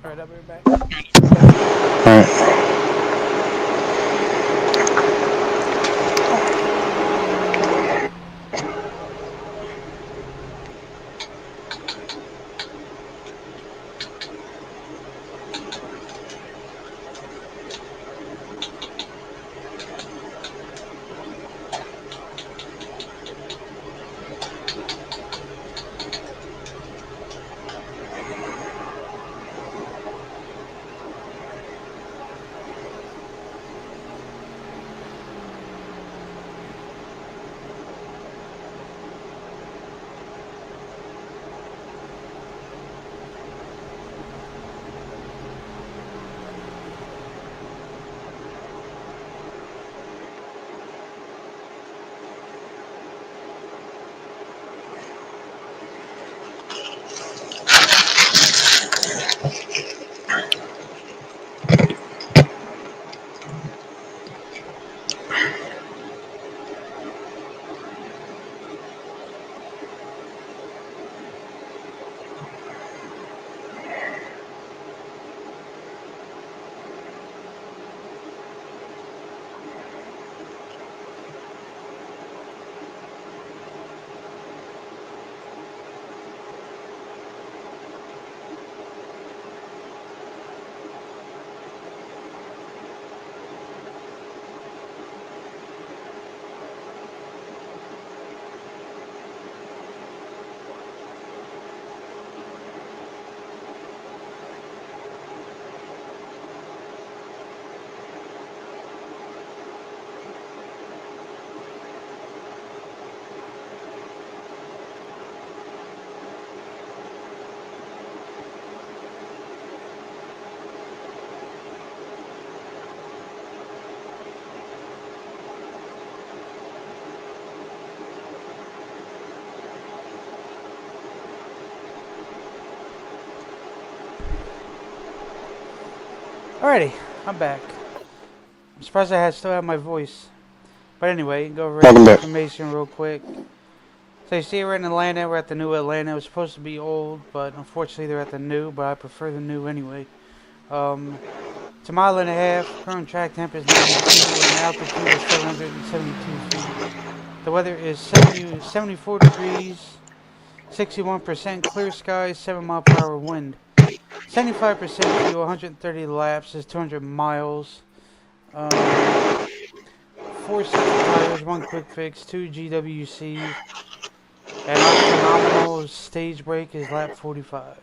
Alright, I'll be right back. Alright. Alrighty, I'm back. I'm surprised still have my voice. But anyway, go over Welcome some back. information real quick. So you see we're in Atlanta, we're at the new Atlanta. It was supposed to be old, but unfortunately they're at the new, but I prefer the new anyway. It's a mile and a half, current track temp is 92, and altitude is 772 feet. The weather is 74 degrees, 61% clear skies, 7 mile per hour wind. 75% fuel, 130 laps is 200 miles. Um, four sets of tires, one quick fix, two GWC, and our phenomenal stage break is lap 45.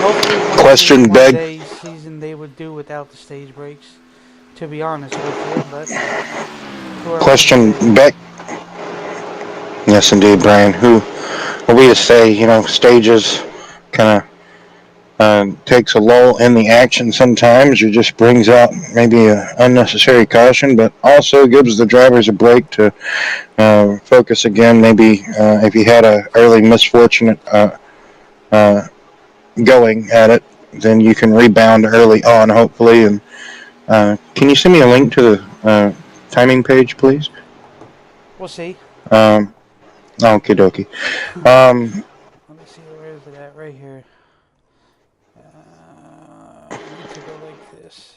Hopefully, Question one beg. day season they would do without the stage breaks. To be honest with you, but too early to Question say. beg. Yes, indeed, Brian. Who are we to say? Stages kind of takes a lull in the action sometimes, or just brings out maybe a unnecessary caution, but also gives the drivers a break to focus again. Maybe if you had a early misfortunate uh, going at it, then you can rebound early on, hopefully. And can you send me a link to the timing page, please? We'll see. Um, Okie dokie. Um, Let me see, where is it at? Right here. Let me take a like this.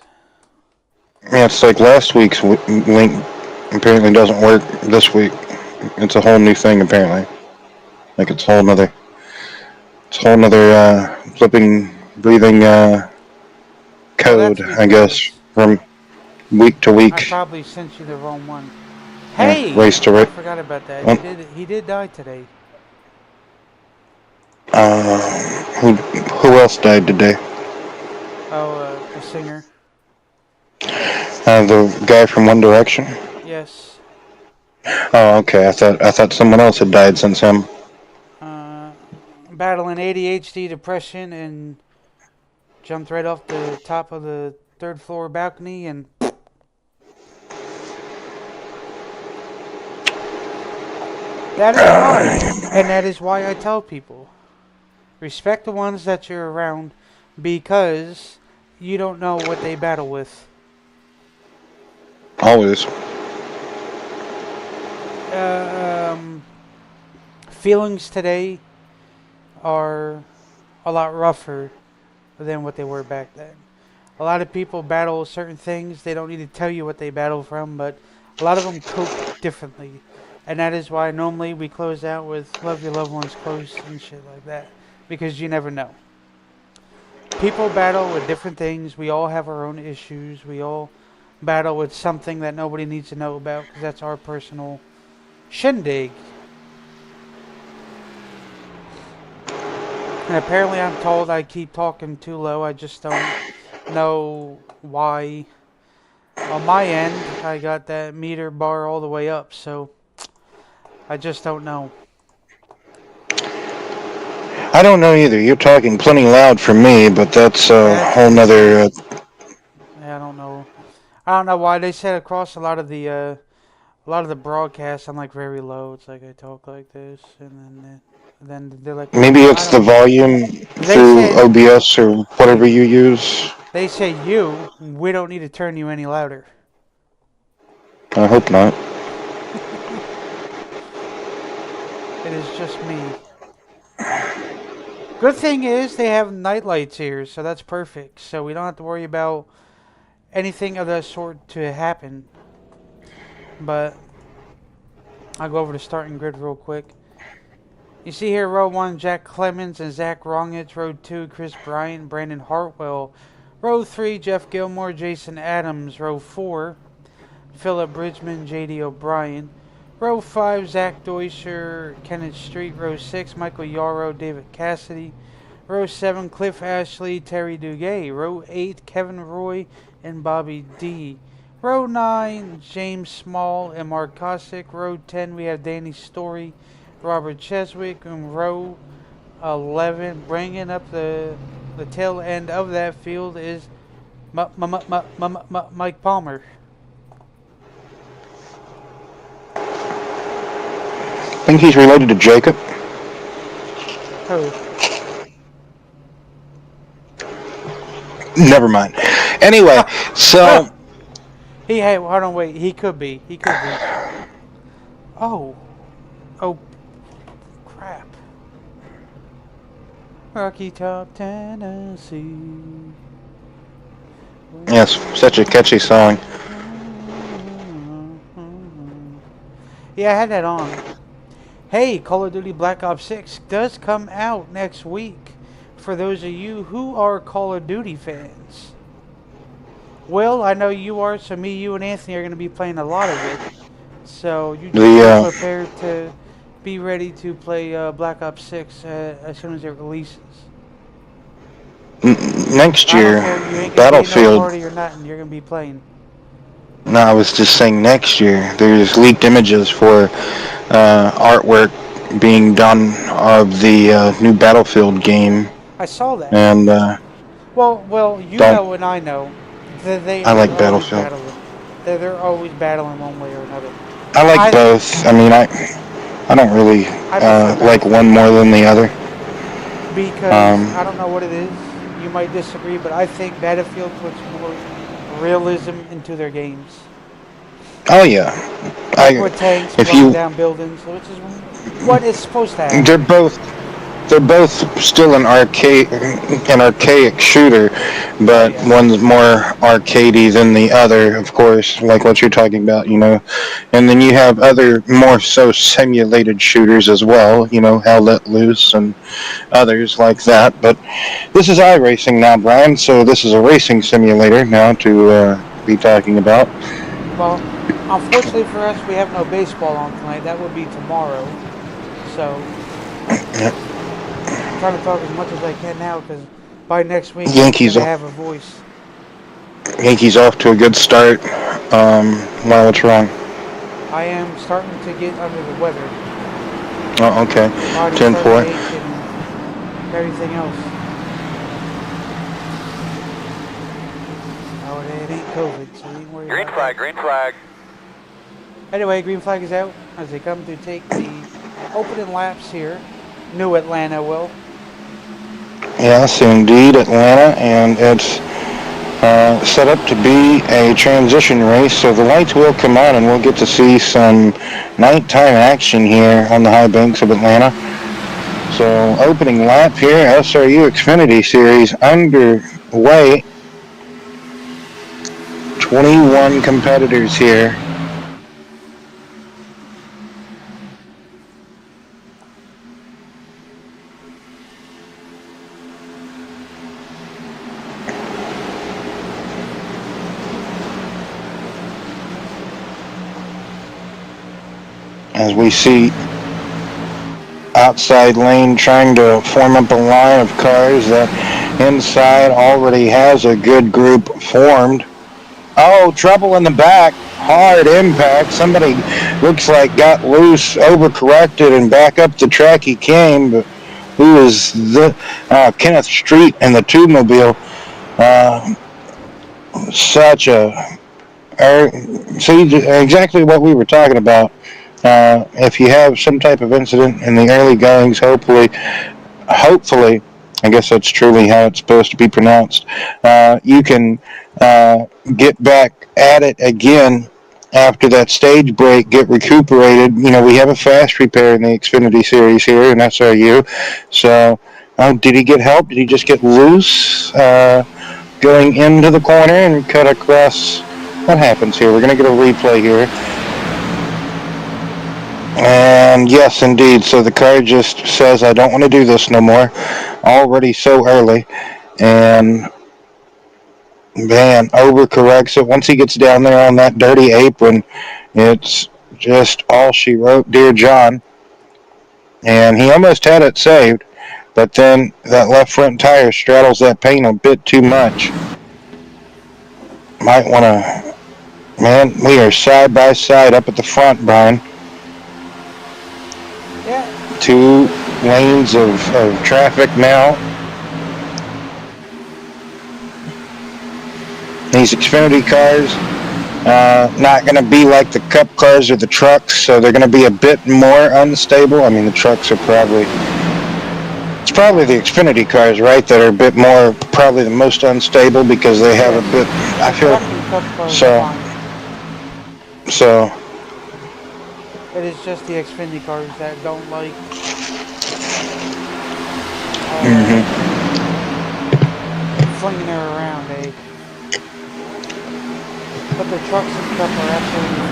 yeah, it's like last week's link apparently doesn't work this week. It's a whole new thing apparently. Like it's a whole nother flipping, breathing Oh, code, that's I guess, because from week to I week, probably sent you the wrong one. Hey, race to I race. forgot about that. Well, He did die today. who else died today? Oh, the singer. The guy from One Direction. Yes. Oh, okay. I thought someone else had died since him. Uh, Battling ADHD, depression, and jumped right off the top of the third floor balcony, and that is why. And that is why I tell people respect the ones that you're around because you don't know what they battle with. Always. Uh, um, Feelings today are a lot rougher than what they were back then. A lot of people battle certain things. They don't need to tell you what they battle from, but a lot of them cope differently. And that is why normally we close out with love your loved ones close and shit like that. Because you never know. People battle with different things. We all have our own issues. We all battle with something that nobody needs to know about because that's our personal shindig. And apparently, I'm told I keep talking too low. I just don't know why. On my end, I got that meter bar all the way up, so I just don't know. I don't know either. You're talking plenty loud for me, but that's a Yeah, that's whole pretty nother. sweet. Yeah, I don't know. I don't know why they said across a lot of the broadcasts I'm like very low. It's like I talk like this, and then they're like, Maybe well, I it's the don't know. volume They through said OBS or whatever they you use. they say we don't need to turn you any louder. I hope not. It is just me. Good thing is they have night lights here, so that's perfect. So we don't have to worry about anything of that sort to happen. But I'll go over the starting grid real quick. You see here, row 1, Jack Clemens and Zach Rongich. Row 2, Chris Bryant, Brandon Hartwell. Row 3, Jeff Gilmore, Jason Adams. Row 4, Philip Bridgman, J.D. O'Brien. Row 5, Zach Deuscher, Kenneth Street. Row 6, Michael Yarrow, David Cassidy. Row 7, Cliff Ashley, Terry Duguay. Row 8, Kevin Roy and Bobby D. Row 9, James Small and Mark Kosick. Row 10, we have Danny Story, Robert Cheswick. And row 11, bringing up the tail end of that field is Mike Palmer. I think he's related to Jacob. Who? Never mind. Anyway, so Hey, hold on, wait. He could be. He could be. Oh. Oh, crap. Rocky Top, Tennessee. yes, such a catchy song. Yeah, I had that on. Hey, Call of Duty Black Ops 6 does come out next week for those of you who are Call of Duty fans. Well, I know you are, so me, you, and Anthony are going to be playing a lot of it. So you just be The prepared to be ready to play Black Ops 6 as soon as it releases. next I don't year, care, you ain't going to be in no Battlefield. party or nothing, you're going to be playing. No, I was just saying next year. There's leaked images for artwork being done of the new Battlefield game, I saw that. and Well, you don't. know and I know that I they're like always Battlefield. battling. They're always battling one way or another. I like I both. I mean, I don't really I prefer like one Battlefield more than the other. because Um, I don't know what it is. You might disagree, but I think Battlefield puts more realism into their games. oh yeah, Like I with tanks if blowing you down buildings, which is what it's supposed to they're happen. both they're both still an archaic shooter, Oh but yeah. one's more arcadey than the other, of course, like what you're talking about, And then you have other more so simulated shooters as well, Hell Let Loose and others like that. But this is iRacing now, Brian, so this is a racing simulator now to be talking about. Well, unfortunately for us, we have no baseball on tonight. That would be tomorrow. So I'm trying to talk as much as I can now because by next week I'm Yankees gonna have a voice. Yankees off to a good start. Wow, what's wrong? I am starting to get under the weather. Oh, okay. Body's starting to 10-4. ache and everything else. Oh, it ain't COVID, so you ain't worried Green about flag, that. green flag. Anyway, green flag is out as they come to take the opening laps here. New Atlanta will. Yes, indeed, Atlanta, and it's set up to be a transition race, so the lights will come on and we'll get to see some nighttime action here on the high banks of Atlanta. So opening lap here, SRU Xfinity Series underway. 21 competitors here. As we see outside lane trying to form up a line of cars, that inside already has a good group formed. Oh, trouble in the back. Hard impact. Somebody looks like got loose, overcorrected, and back up the track he came. But who is the Kenneth Street in the tube mobile? Such a see exactly what we were talking about. If you have some type of incident in the early goings, hopefully, I guess that's truly how it's supposed to be pronounced. You can get back at it again after that stage break, get recuperated. You know, we have a fast repair in the Xfinity Series here in SRU. So, did he get help? Did he just get loose going into the corner and cut across? What happens here? We're going to get a replay here. And yes, indeed. So the car just says, I don't want to do this no more. Already so early. And man, overcorrects it. Once he gets down there on that dirty apron, it's just all she wrote, Dear John. And he almost had it saved, but then that left front tire straddles that paint a bit too much. Might want to, man, we are side by side up at the front, Brian. Yeah. 2 lanes of traffic now. These Xfinity cars, not going to be like the Cup cars or the trucks, so they're going to be a bit more unstable. I mean, the trucks are it's probably the Xfinity cars, right, that are a bit more, probably the most unstable because they have a bit, I feel, so it is just the Xfinity cars that don't like flinging her around, eh? But the trucks and stuff are absolutely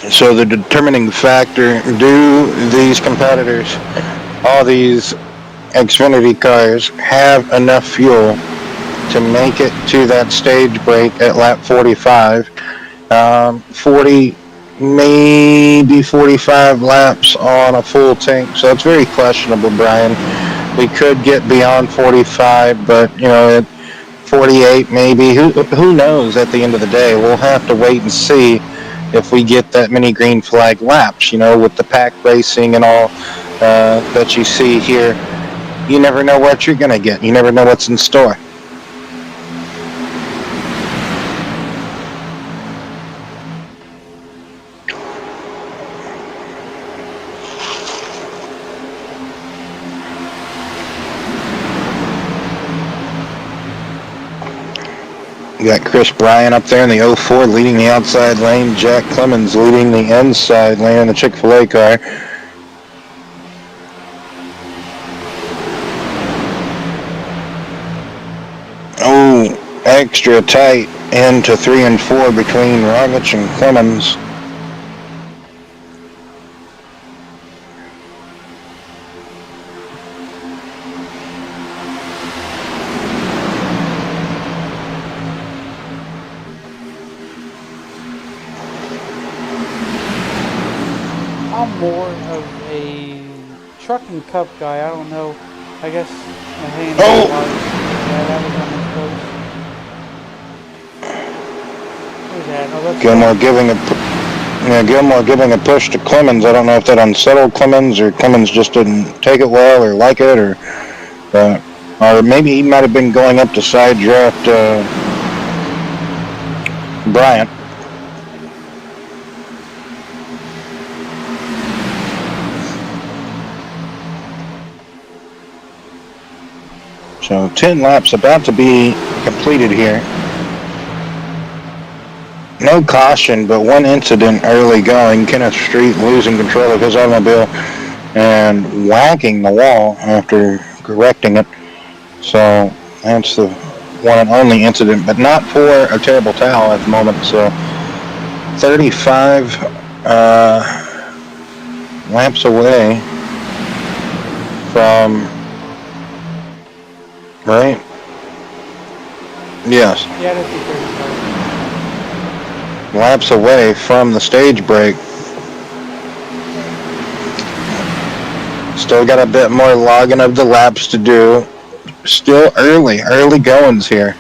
fine. So the determining factor, do these competitors, all these Xfinity cars, have enough fuel to make it to that stage break at lap 45? 40, maybe 45 laps on a full tank, so it's very questionable, Brian. We could get beyond 45, but you know, at 48 maybe. Who knows? At the end of the day, we'll have to wait and see if we get that many green flag laps. You know, with the pack racing and all that you see here, you never know what you're going to get. You never know what's in store. You got Chris Bryan up there in the 04 leading the outside lane. Jack Clemens leading the inside lane in the Chick-fil-A car. Oh, extra tight into 3 and 4 between Rogic and Clemens. I'm more of a trucking cup guy. I don't know. I guess my hand was. Yeah, that was almost close. What was that? Oh, that's Gilmore giving a push to Clemens. I don't know if that unsettled Clemens or Clemens just didn't take it well or like it, or maybe he might have been going up to side draft Bryant. So 10 laps about to be completed here. no caution, but one incident early going. Kenneth Street losing control of his automobile and whacking the wall after correcting it. So that's the one and only incident, but not for a terrible towel at the moment. So 35 laps away from, right? Yes, Yeah, that'd be 35. laps away from the stage break. Still got a bit more logging of the laps to do. Still early goings here.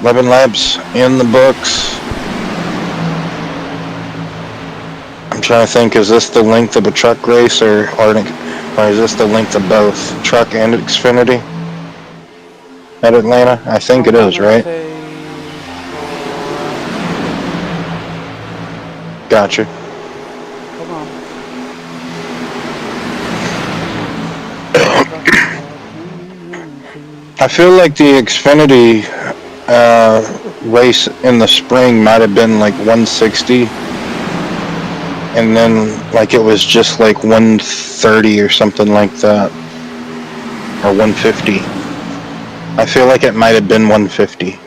11 laps in the books. I'm trying to think, is this the length of a truck race or is this the length of both truck and Xfinity at Atlanta? I think I'm it is, gonna right? say truck. Gotcha. Hold on. Walking into. I feel like the Xfinity race in the spring might have been like 160, and then like it was just like 130 or something like that, or 150. I feel like it might have been 150.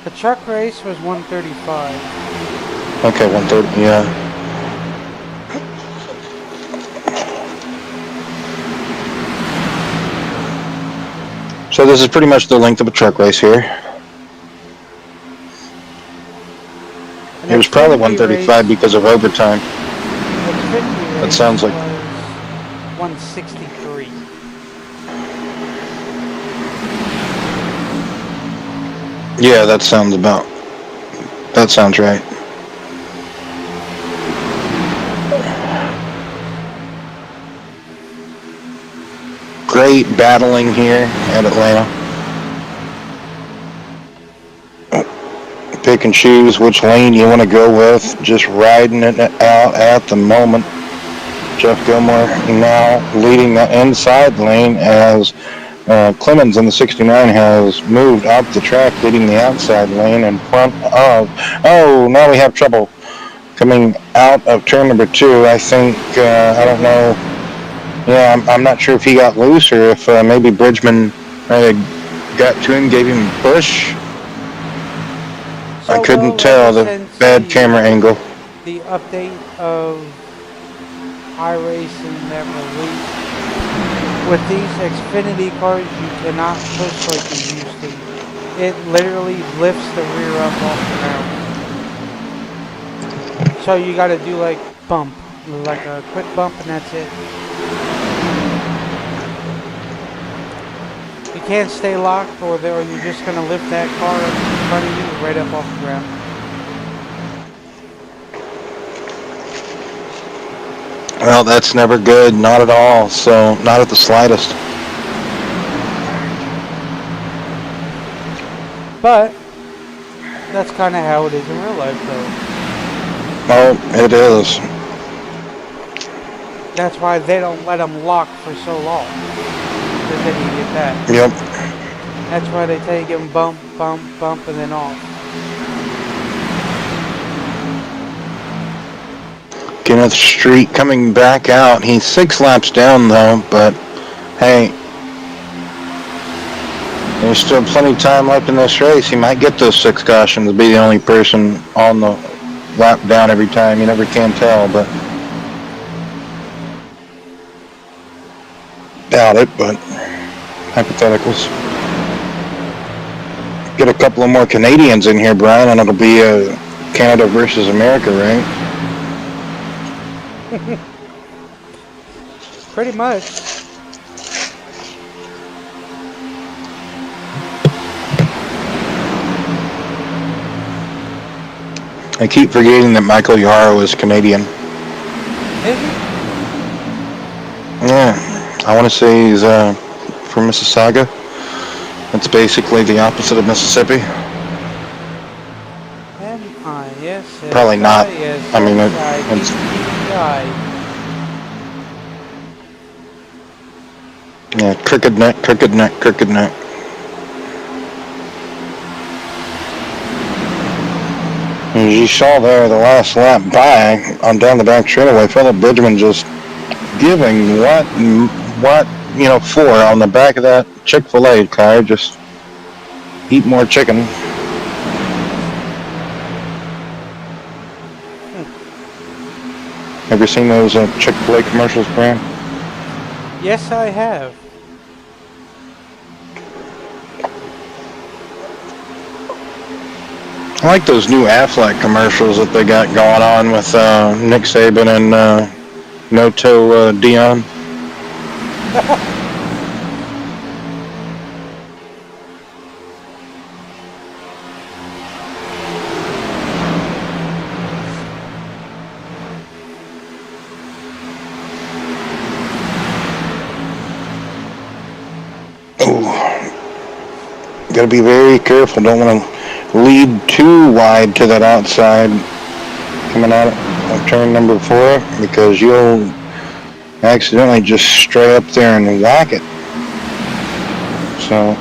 The truck race was 135. Okay, 130. Yeah. So this is pretty much the length of a truck race here. An It was probably Xfinity 135 race. because of overtime. Xfinity That race sounds like. was 163. Yeah, that sounds about. That sounds right. Great battling here at Atlanta. Pick and choose which lane you want to go with. Just riding it out at the moment. Jeff Gilmore now leading the inside lane as Clemens in the 69 has moved up the track, leading the outside lane in front of. Oh, now we have trouble coming out of turn number 2. I think, I don't Bridgman. know. Yeah, I'm not sure if he got loose or if maybe Bridgman got to him, gave him a push. I So, couldn't well, ever tell the since bad camera angle. the update of iRacing that released, with these Xfinity cars, you cannot push like you used to. It literally lifts the rear up off the ground. So you got to do like bump, like a quick bump, and that's it. You can't stay locked, or you're just gonna lift that car up in front of you right up off the ground. Well, that's never good, not at all. So, not at the slightest. But that's kind of how it is in real life, though. Oh, it is. That's why they don't let them lock for so long. Because then you get that. Yep. That's why they tell you give them bump, bump, bump, and then off. Kenneth Street coming back out. He's 6 laps down though, but hey, there's still plenty of time left in this race. He might get those 6 cautions, be the only person on the lap down every time. You never can tell, but doubt it, but hypotheticals. Get a couple of more Canadians in here, Brian, and it'll be Canada versus America, right? Pretty much. I keep forgetting that Michael Yarrow is Canadian. Is he? Yeah, I want to say he's from Mississauga. It's basically the opposite of Mississippi. Probably not. I mean, it's yeah, crooked neck, crooked neck, crooked neck. As you saw there, the last lap by on down the back straightaway, Philip Bridgman just giving what for on the back of that Chick-fil-A car. Just eat more chicken. Have you seen those Chick-fil-A commercials, Brian? Yes, I have. I like those new Affleck commercials that they got going on with Nick Saban and Noto Dion. Got to be very careful. Don't want to lead too wide to that outside coming out of turn number 4, because you'll accidentally just stray up there and whack it. So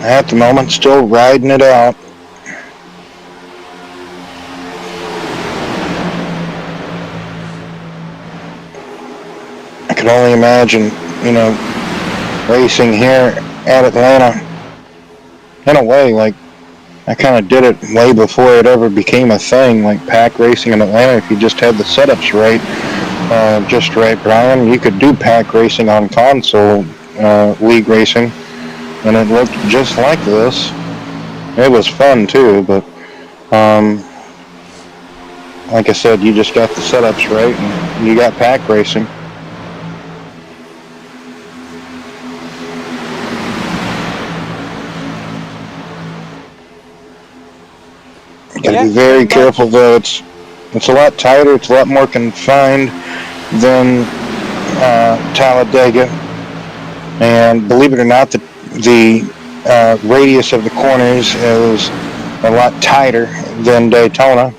at the moment, still riding it out. I can only imagine, racing here at Atlanta. In a way, like, I kind of did it way before it ever became a thing, like pack racing in Atlanta. If you just had the setups right, just right, Brian, you could do pack racing on console league racing, and it looked just like this. It was fun too, but like I said, you just got the setups right, and you got pack racing. You gotta be very careful though. It's a lot tighter. It's a lot more confined than Talladega, and believe it or not, the radius of the corners is a lot tighter than Daytona.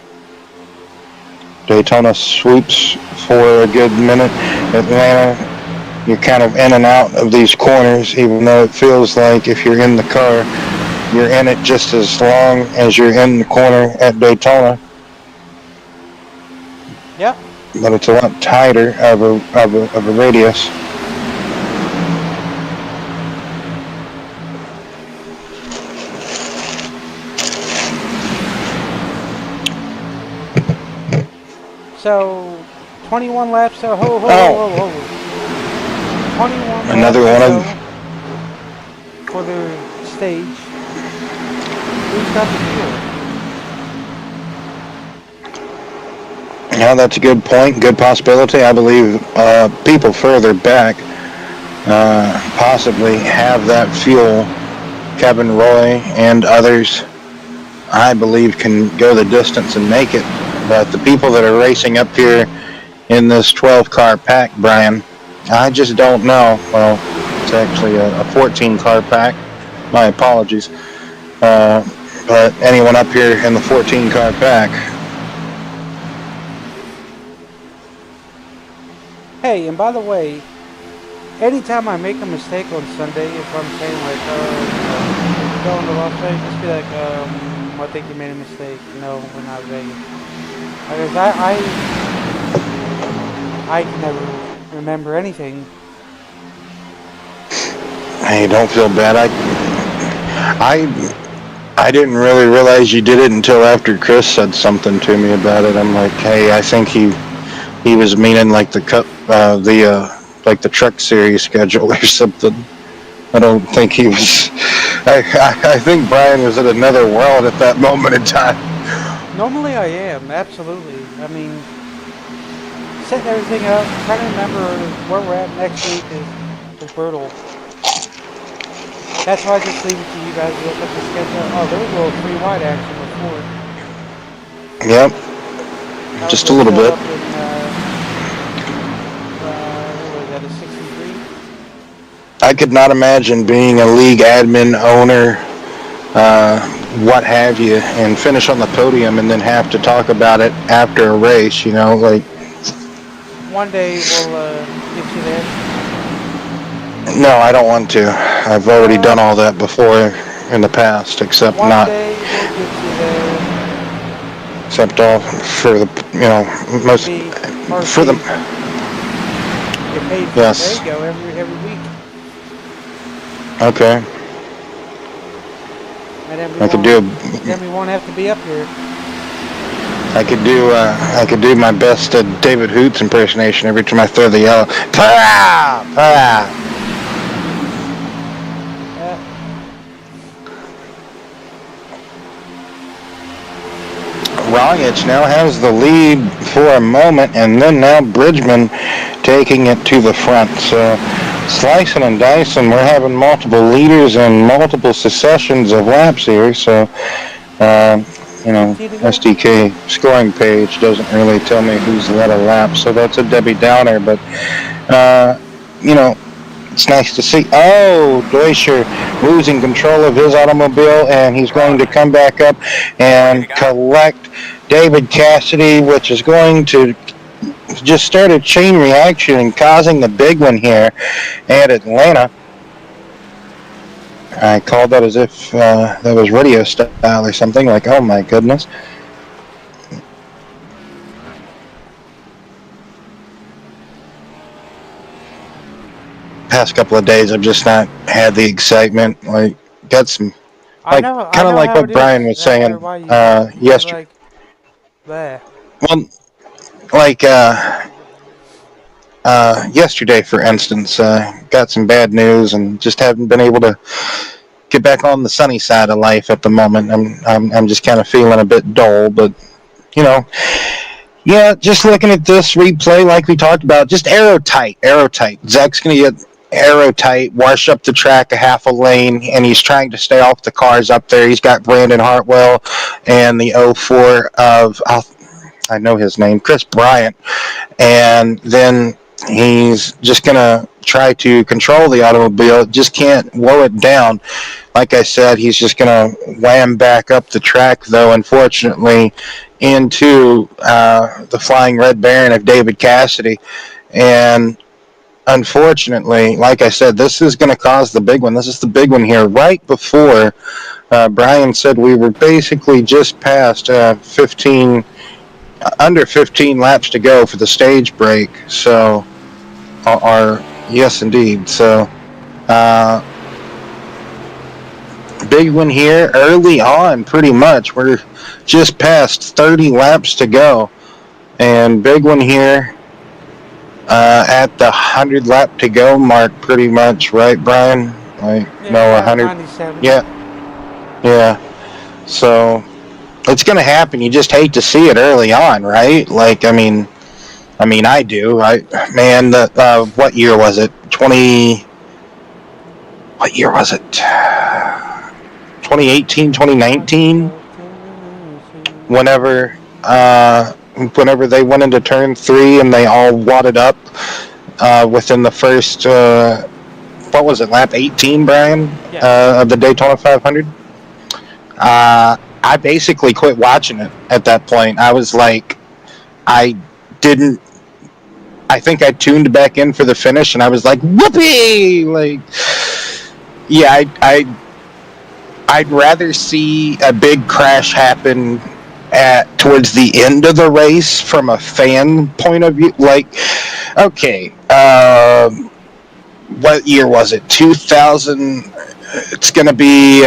Daytona sweeps for a good minute. Atlanta, you're kind of in and out of these corners, even though it feels like if you're in the car, you're in it just as long as you're in the corner at Daytona. Yep. But it's a lot tighter of a radius. So, 21 laps. So, 21 another laps one of for the stage. Who's got the fuel? Yeah, that's a good point. Good possibility. I believe people further back possibly have that fuel. Kevin Roy and others, I believe, can go the distance and make it. But the people that are racing up here in this 12-car pack, Brian, I just don't know. Well, it's actually a 14-car pack. My apologies. But anyone up here in the 14-car pack. Hey, and by the way, anytime I make a mistake on Sunday, if I'm saying like, going to Las Vegas, just be like, I think you made a mistake. No, we're not Vegas. Because I can never remember anything. Hey, don't feel bad. I didn't really realize you did it until after Chris said something to me about it. I'm like, hey, I think he was meaning like the cup, like the truck series schedule or something. I don't think he was. I think Brian was in another world at that moment in time. Normally I am, absolutely. I mean, setting everything up, trying to remember where we're at next week is brutal. That's why I just leave it to you guys to look at the schedule. Oh, there was a little free wide action before. Yep. Just a little bit. Up in, what was that, a 63? I could not imagine being a league admin, owner, what have you, and finish on the podium and then have to talk about it after a race, like. One day we'll get you there. No, I don't want to. I've already done all that before in the past, except one not. One day we'll get you there. except all for the most RC, for the RCs get paid. There yes. you go. Every week, Okay, and I could do then we won't have to be up here. I could do my best David Hoots impersonation every time I throw the yellow. Pa! Pa! Uh, Ragic now has the lead for a moment, and then now Bridgman taking it to the front. So slicing and dicing, we're having multiple leaders and multiple successions of laps here. So, uh, 15 to go. SDK scoring page doesn't really tell me who's led a lap, so that's a Debbie Downer. But, uh, you know, it's nice to see. Oh, Deutscher losing control of his automobile, and he's going to come back up and collect David Cassidy, which is going to just start a chain reaction and causing the big one here at Atlanta. I called that as if that was radio style or something. Like, oh my goodness. Past couple of days, I've just not had the excitement. Like, got some, like, I kind of know like how what it Brian is was after a saying while. You get yesterday. like, bleh. Well, like yesterday, for instance, got some bad news and just haven't been able to get back on the sunny side of life at the moment. I'm just kind of feeling a bit dull, but you know, yeah, just looking at this replay, like we talked about, just arrow tight, arrow tight. Zach's going to get arrow tight, wash up the track a half a lane, and he's trying to stay off the cars up there. He's got Brandon Hartwell and the 04 of, I know his name, Chris Bryant, and then he's just going to try to control the automobile, just can't slow it down. Like I said, he's just going to wham back up the track, though, unfortunately, into the Flying Red Baron of David Cassidy. And unfortunately, like I said, this is going to cause the big one. This is the big one here. Right before Brian said we were basically just past 15, under 15 laps to go for the stage break. So, yes, indeed. So, uh, big one here early on, pretty much. We're just past 30 laps to go. And big one here at the 100 lap to go mark, pretty much, right, Brian? Like, Yeah, no, about 100. 97. Yeah, yeah. So it's going to happen. You just hate to see it early on, right? Like, I do. Man, what year was it? What year was it? 2018, 2019? Whenever, whenever they went into turn 3 and they all wadded up within the first, what was it, lap 18, Brian, Yes. of the Daytona 500? I basically quit watching it at that point. I was like, I didn't. I think I tuned back in for the finish, and I was like, "Whoopee!" Like, yeah, I'd rather see a big crash happen at towards the end of the race from a fan point of view. Like, okay, what year was it? 2000. It's going to be.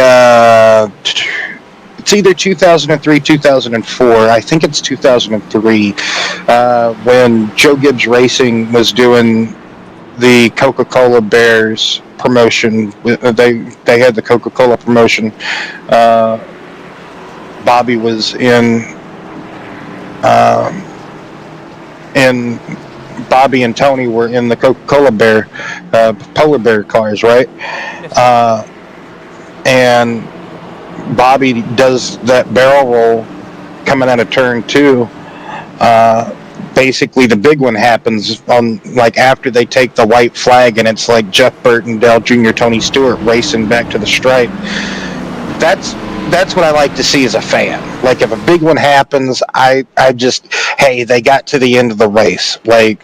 It's either 2003, 2004. I think it's 2003 when Joe Gibbs Racing was doing the Coca-Cola Bears promotion. They had the Coca-Cola promotion. Uh, Bobby was in Bobby and Tony were in the Coca-Cola Bear polar bear cars, right? Yes, sir. And Bobby does that barrel roll coming out of turn 2. Basically, the big one happens on like after they take the white flag, and it's like Jeff Burton, Dale Jr., Tony Stewart racing back to the stripe. That's what I like to see as a fan. Like if a big one happens, I just, hey, they got to the end of the race. Like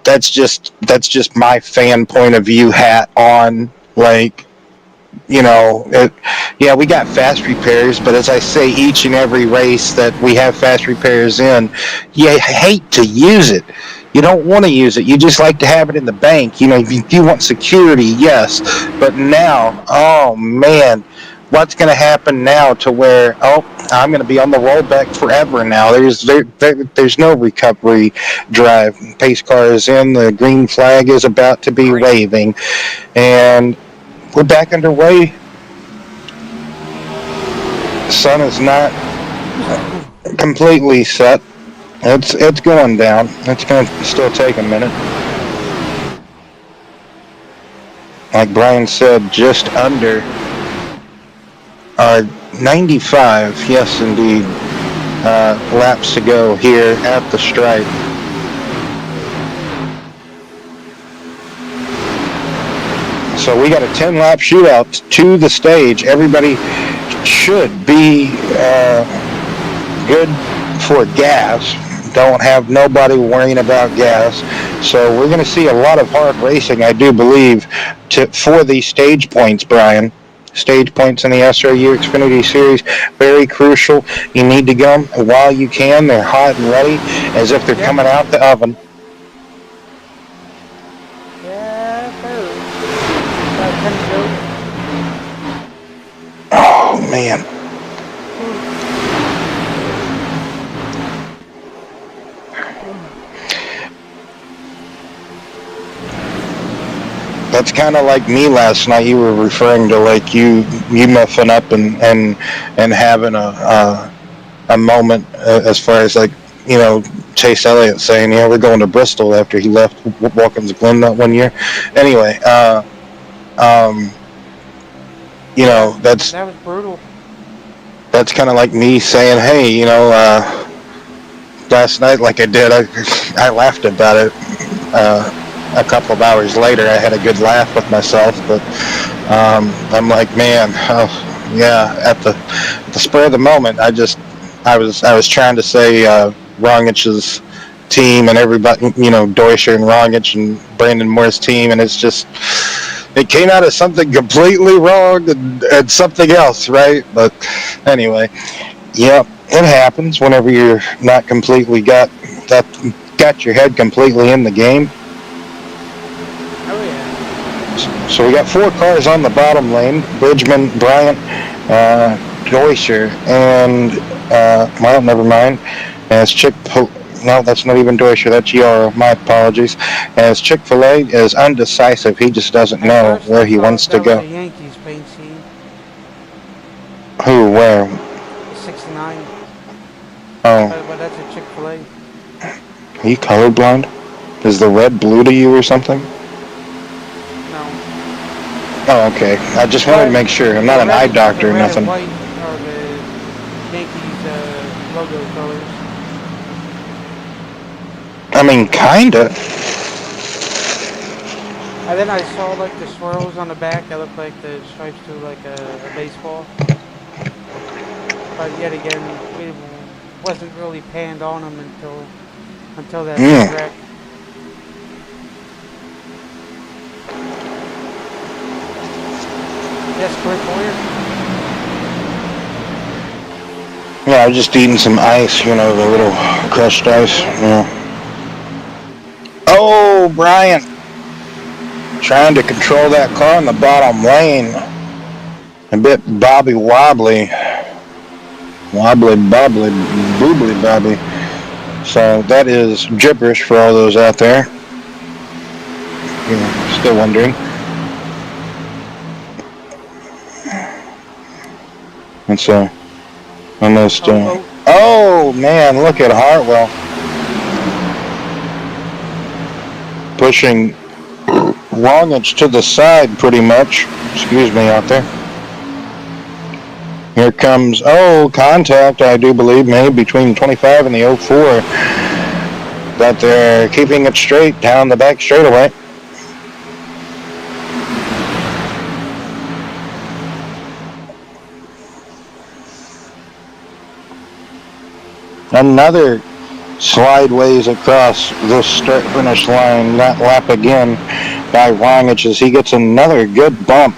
that's just my fan point of view hat on. Like Yeah, we got fast repairs, but as I say, each and every race that we have fast repairs in, you hate to use it. You don't want to use it. You just like to have it in the bank. If you want security, yes. But now, oh man, what's going to happen now to where, I'm going to be on the rollback forever now. There's no recovery drive. Pace car is in. The green flag is about to be Great. waving, and we're back underway. Sun is not completely set. It's going down. It's going to still take a minute. Like Brian said, just under 95. Yes, indeed. Laps to go here at the stripe. So we got a 10-lap shootout to the stage. Everybody should be good for gas. Don't have nobody worrying about gas. So we're going to see a lot of hard racing, I do believe, for these stage points, Brian. Stage points in the SRU Xfinity Series, very crucial. You need to get them while you can. They're hot and ready, as if they're Yep. coming out the oven. Yeah, sir. About 10 to Oh, man. That's kind of like me last night. You were referring to like you muffing up and having a moment as far as like Chase Elliott saying, yeah, we're going to Bristol after he left Watkins Glen that one year. Anyway, um, Yeah, that's that was brutal. kind of like me saying, hey, last night, like I laughed about it. A couple of hours later, I had a good laugh with myself, but I'm like, man, oh, yeah. At the spur of the moment, I was trying to say Rongic's team and everybody, Deutscher and Rongic and Brandon Moore's team, and it came out as something completely wrong and something else, right? But anyway, yep, it happens whenever you're not completely got your head completely in the game. Oh, yeah. So we got 4 cars on the bottom lane: Bridgman, Bryant, Deutscher, and well, never mind. As no, that's not even Deutscher. That's Yarrow. My apologies. As Chick-fil-A is undecisive. He just doesn't At know first, where I he thought wants to that was go. a Yankees paint scheme. Who? Where? The 69. Oh, But that's a Chick-fil-A. are you colorblind? Is the red blue to you or something? No. Oh, okay. I just wanted to But make sure. I'm the not an eye the doctor or red and nothing. white are the Yankees logo colors. I mean, kinda. And then I saw like the swirls on the back that look like the stripes to like a baseball. But yet again, we wasn't really panned on them until that big Mm. wreck. Yes, Clint Boyer. Yeah, I was just eating some ice, the little crushed ice. Yep. Yeah. Oh, Brian, trying to control that car in the bottom lane. A bit bobby wobbly. Wobbly bobbly, boobly bobby. So that is gibberish for all those out there. Still wondering. It's almost. Oh, Oh man, look at Hartwell pushing Longage to the side pretty much. Excuse me out there. Here comes, contact, I do believe, made between the 25 and the 04. But they're keeping it straight down the back straightaway. Another slideways across the start finish line, that lap again. by Rangich as he gets another good bump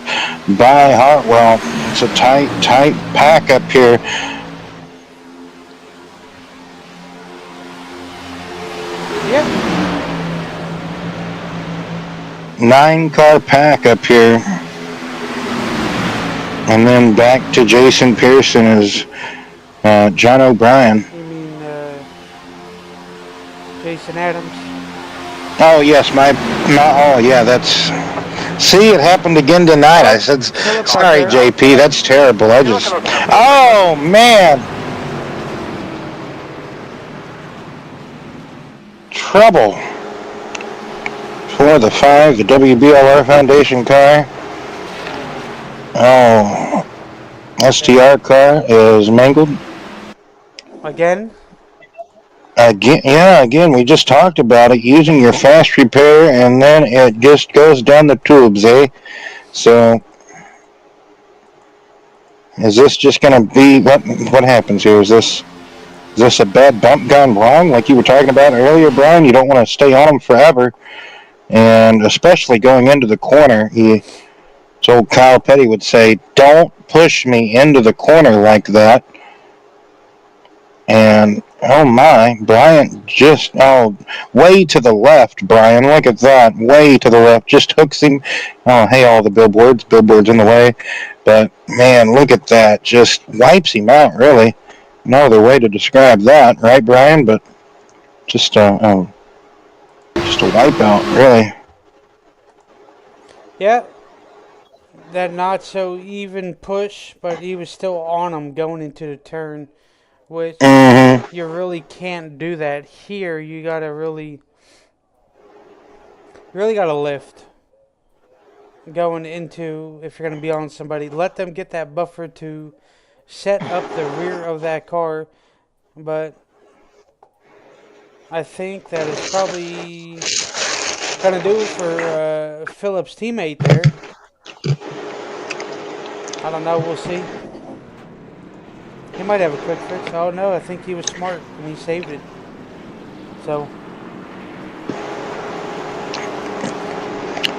by Hartwell. It's a tight pack up here. Yep. 9-car pack up here. And then back to Jason Pearson as John O'Brien. You mean Jason Adams? Oh, yes, oh, yeah, that's... See, it happened again tonight. I said, sorry, JP, that's terrible. Oh, man. Trouble for the 5, the WBLR Foundation car. Oh, STR car is mangled. Again? Again, we just talked about it, using your fast repair, and then it just goes down the tubes, eh? So, is this just going to be, what happens here? Is this a bad bump gone wrong, like you were talking about earlier, Brian? You don't want to stay on them forever, and especially going into the corner. So Kyle Petty would say, don't push me into the corner like that. And, oh my, Bryant way to the left, Brian. Look at that, way to the left. Just hooks him. Oh, hey, all the billboards in the way. But, man, look at that. Just wipes him out, really. No other way to describe that, right, Brian? But just a wipeout, really. Yeah. That not so even push, but he was still on him going into the turn, which you really can't do that here. You gotta really gotta lift going into, if you're gonna be on somebody. Let them get that buffer to set up the rear of that car, but I think that is probably gonna do it for Phillips' teammate there. I don't know. We'll see. He might have a quick fix. Oh no, I think he was smart and he saved it. So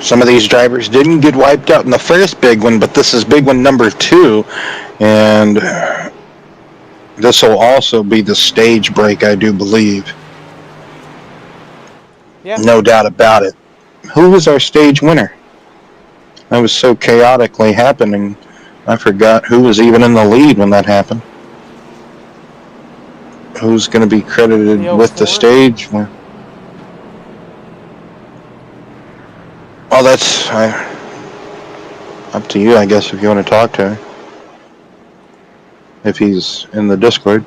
some of these drivers didn't get wiped out in the first big one, but this is big one number 2, and this will also be the stage break, I do believe. yeah, no doubt about it. Who was our stage winner? That was so chaotically happening. I forgot who was even in the lead when that happened. Who's going to be credited with the stage? Oh, that's up to you, I guess, if you want to talk to her. If he's in the Discord.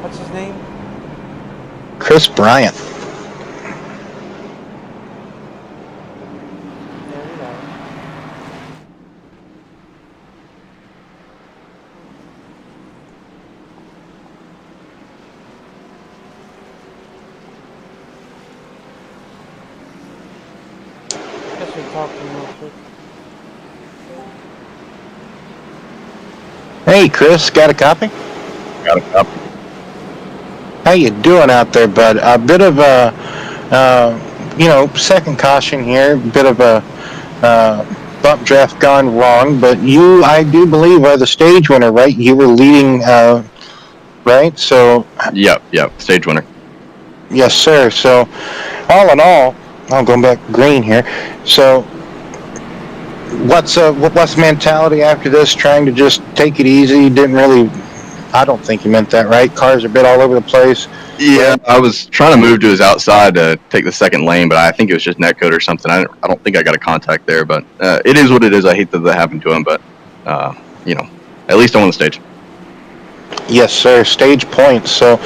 What's his name? Chris Bryant. There we go. Guess we talked to him real quick. Hey, Chris, got a copy? Got a copy. How you doing out there, bud? A bit of a, second caution here. Bit of a bump draft gone wrong, but you, I do believe, are the stage winner, right? You were leading, right? So. Yep, stage winner. Yes, sir. So, all in all, I'm going back green here. So, what's the mentality after this? Trying to just take it easy? Didn't really. I don't think you meant that, right? Cars are a bit all over the place. Yeah, right? I was trying to move to his outside to take the second lane, but I think it was just netcode or something. I don't think I got a contact there, but it is what it is. I hate that happened to him, but at least I won the stage. Yes, sir. Stage points. So,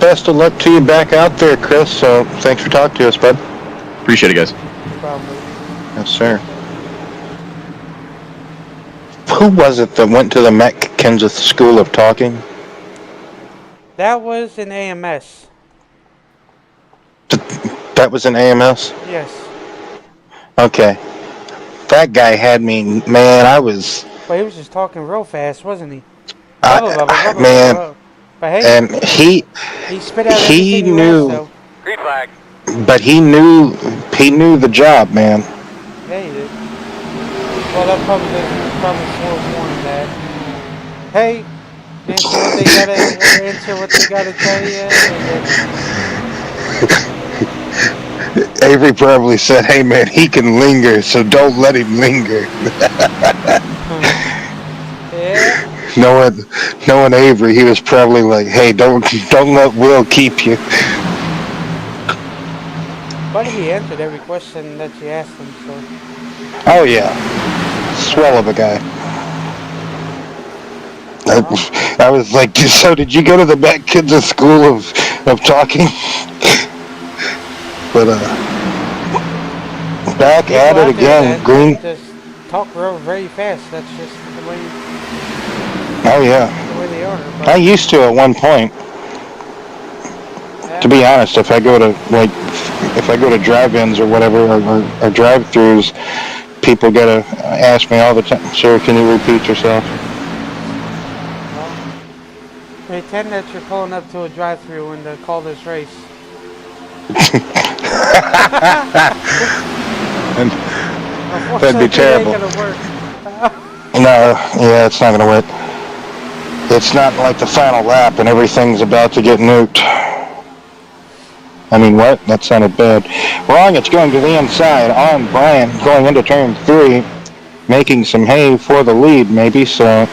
best of luck to you back out there, Chris. So, thanks for talking to us, bud. Appreciate it, guys. No problem. Yes, sir. Who was it that went to the Matt Kenseth School of Talking? That was an AMS. That was an AMS? Yes. Okay. That guy had me, man, I was... But he was just talking real fast, wasn't he? Man, But hey, and he spit out he everything you asked, knew, though. Green flag. but he knew the job, man. Yeah, he did. Well, that probably forewarned that. Hey, answer what they gotta tell you, and then Avery probably said, "Hey man, he can linger, so don't let him linger." yeah. Knowing Avery, he was probably like, "Hey, don't let Will keep you." But he answered every question that you asked him, so Oh yeah, swell of a guy. well, I was like, "So did you go to the back kids' school of talking?" But back people at it out there again, Green. that just talk very fast. That's just Oh yeah, the way they are. I But used to at one point. To yeah, be honest, if I go to drive-ins or whatever or drive-throughs, people gotta ask me all the time, "Sir, can you repeat yourself?" well, pretend that you're pulling up to a drive-through and call this race. And that'd be Unfortunately, it ain't terrible. gonna work. No, yeah, it's not gonna work. It's not like the final lap and everything's about to get nuked. I mean, what? That sounded bad. Wrong, it's going to the inside on Brian going into turn 3, making some hay for the lead, maybe. So,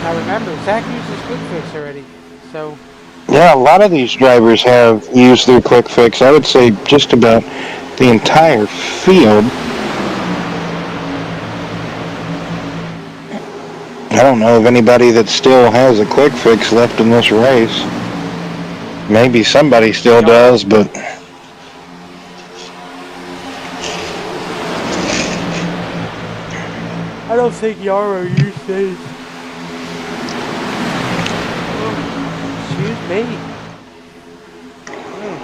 Now remember, Zach uses quick fix already, so yeah, a lot of these drivers have used their quick fix. I would say just about the entire field. I don't know of anybody that still has a quick fix left in this race. Maybe somebody still Yarrow. does, but I don't think Yarrow used his. Oh, excuse me. Mm.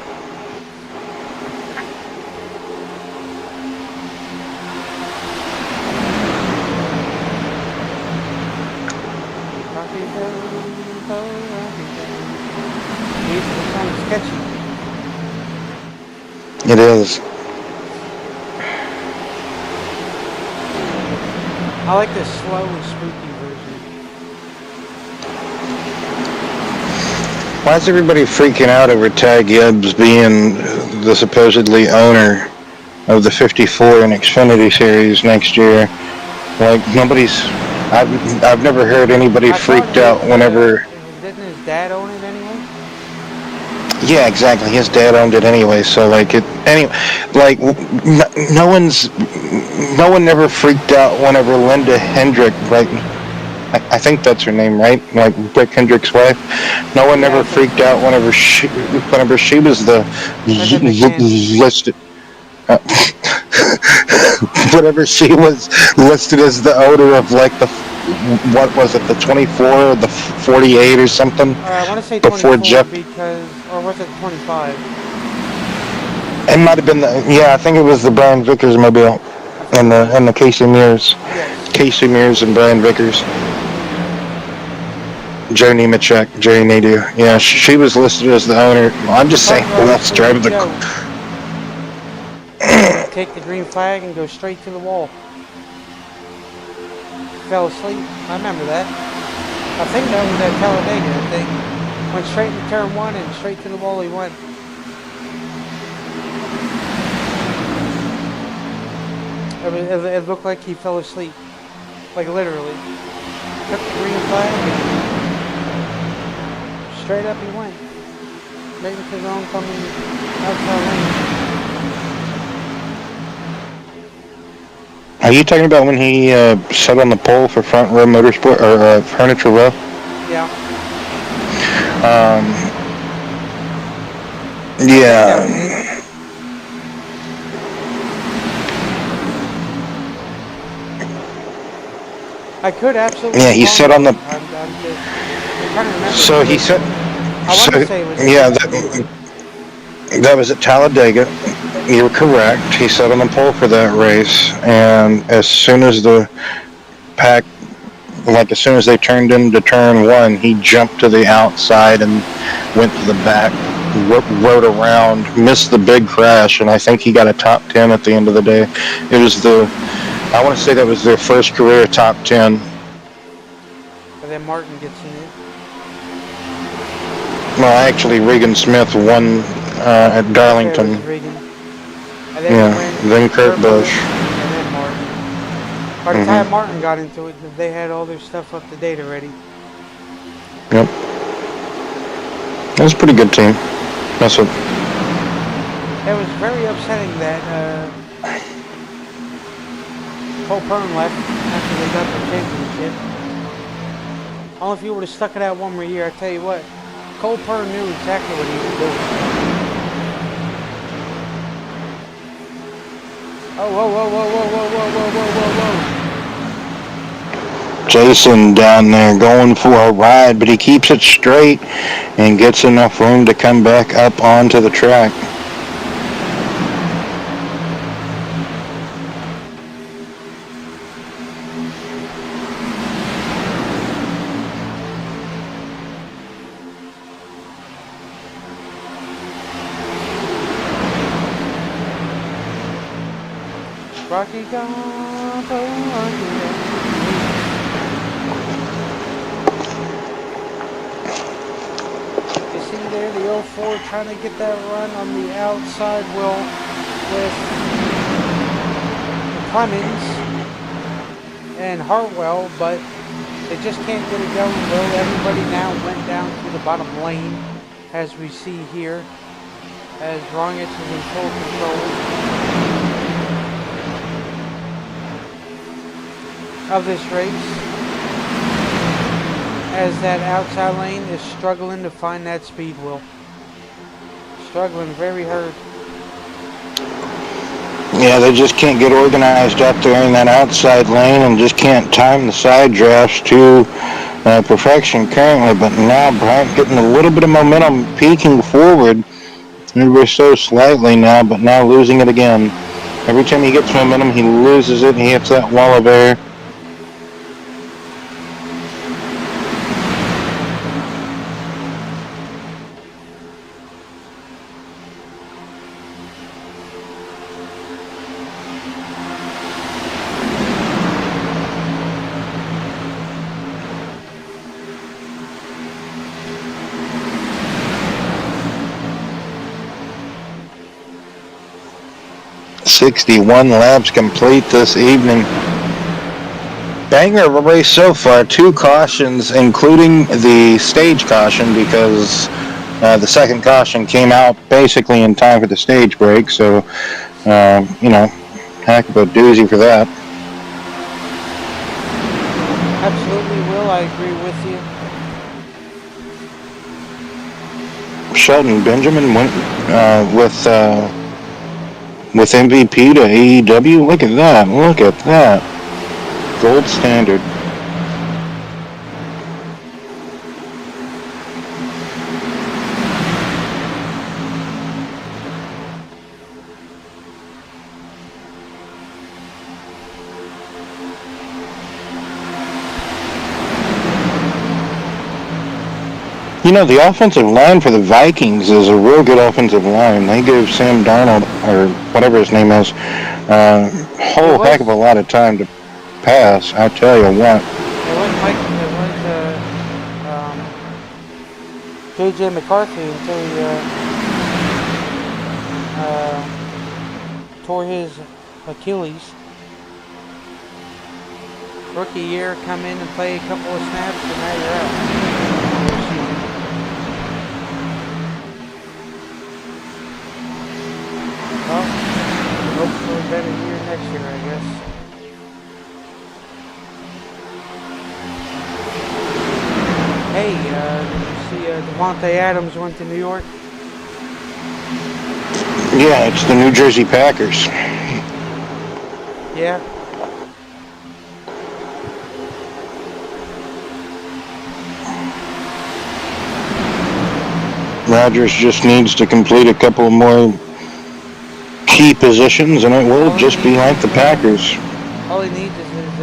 Rocky Road, oh, Rocky Road. Music is kind of sketchy. it is. I like the slow and spooky version. Why is everybody freaking out over Ty Gibbs being the supposedly owner of the 54 and Xfinity Series next year? Like I've never heard anybody I thought freaked out whenever. didn't his dad own it anyway? Yeah, exactly. His dad owned it anyway, so like it anyway. Like no one never freaked out whenever Linda Hendrick, right? I think that's her name, right? Like Rick Hendrick's wife. No one Yeah, I never think freaked so. out whenever she was the Hendrick McMahon. listed. Uh, whenever she was listed as the owner of like the what was it, the 24 or the 48 or something I want to say before 24 Jeff. because, or was it 25? It might have been I think it was the Brian Vickers mobile I think and it the was. Yes. Casey Mears and Brian Vickers. Joe Nemechek, Jerry Nadeau. Yeah, she was listed as the owner. I'm just saying, Front who row else Sleepy driving the? Joe. Take the green flag and go straight to the wall. Fell asleep. I remember that. I think that was at Talladega. I think went straight into turn 1 and straight to the wall he went. It looked like he fell asleep. Like literally. Took the green flag and straight up he went. Right into the oncoming outside lane. Are you talking about when he sat on the pole for Front Row Motorsport or Furniture Row? Yeah. I think that was it. Yeah. I could absolutely Yeah, be he wrong sat on the. though. I'm trying to remember So he because said. I want So to say it was at yeah, Talladega. that was at Talladega. You were correct. He sat on the pole for that race, and as soon as the pack like as soon as they turned into turn one, he jumped to the outside and went to the back, rode around, missed the big crash, and I think he got a top 10 at the end of the day. It was I want to say that was their first career top 10. But then Martin gets in it. Well, actually, Regan Smith won at Okay, it Darlington. was Regan. And then Yeah, he went then Kurt Busch. and then Martin. By the time Martin got into it, they had all their stuff up to date already. Yep. That was a pretty good team. That's what. It was very upsetting that Cole Pern left after they got the championship. Only if you would have stuck it out one more year, I tell you what, Cole Pern knew exactly what he was doing. Oh, whoa, whoa, whoa, whoa, whoa, whoa, whoa, whoa, whoa, whoa. Jason down there going for a ride, but he keeps it straight and gets enough room to come back up onto the track. Rocky Gumbo, you see there the 04 trying to get that run on the outside wheel with Clemens and Hartwell, but they just can't get it going. Well, everybody now went down to the bottom lane, as we see here, as Rongich is in full control of this race, as that outside lane is struggling to find that speed wheel. Struggling very hard. Yeah, they just can't get organized up there in that outside lane and just can't time the side drafts to perfection currently. But now Bryant getting a little bit of momentum, peeking forward ever so slightly now, but now losing it again. Every time he gets momentum, he loses it and he hits that wall of air. .61 laps complete this evening. Banger of a race so far. 2 cautions, including the stage caution, because the second caution came out basically in time for the stage break. So, heck of a doozy for that. Absolutely, Will. I agree with you. Shelton Benjamin went with MVP to AEW. Look at that. Look at that. Gold standard. You know, the offensive line for the Vikings is a real good offensive line. They gave Sam Darnold, or whatever his name is, a whole heck of a lot of time to pass. I'll tell you what. It was J.J. McCarthy until he tore his Achilles. Rookie year, come in and play a couple of snaps, and now you're out. Well, hope for a better year next year, I guess. Hey, did you see Devontae Adams went to New York? Yeah, it's the New Jersey Packers. Yeah. Rodgers just needs to complete a couple more key positions, and it will just be like the Packers. All he needs is his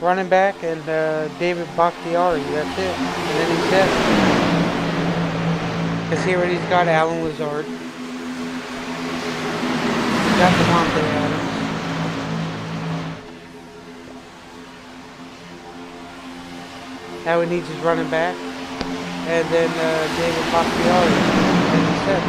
running back, and David Bakhtiari. That's it. And then he's set. Because here he's got Alan Lazard. He's got Devontae Adams. Now he needs his running back. And then David Bakhtiari. And he's set.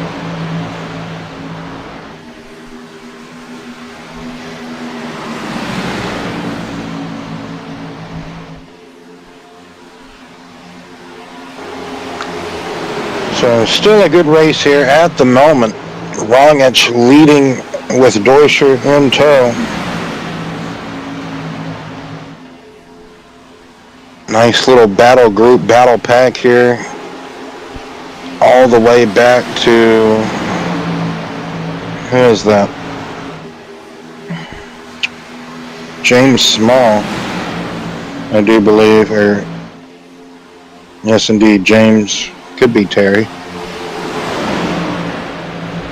So still a good race here at the moment. Wongich leading with Deutscher in tow. Nice little battle group, battle pack here. All the way back to, who is that? James Small, I do believe, or yes indeed, James, could be Terry.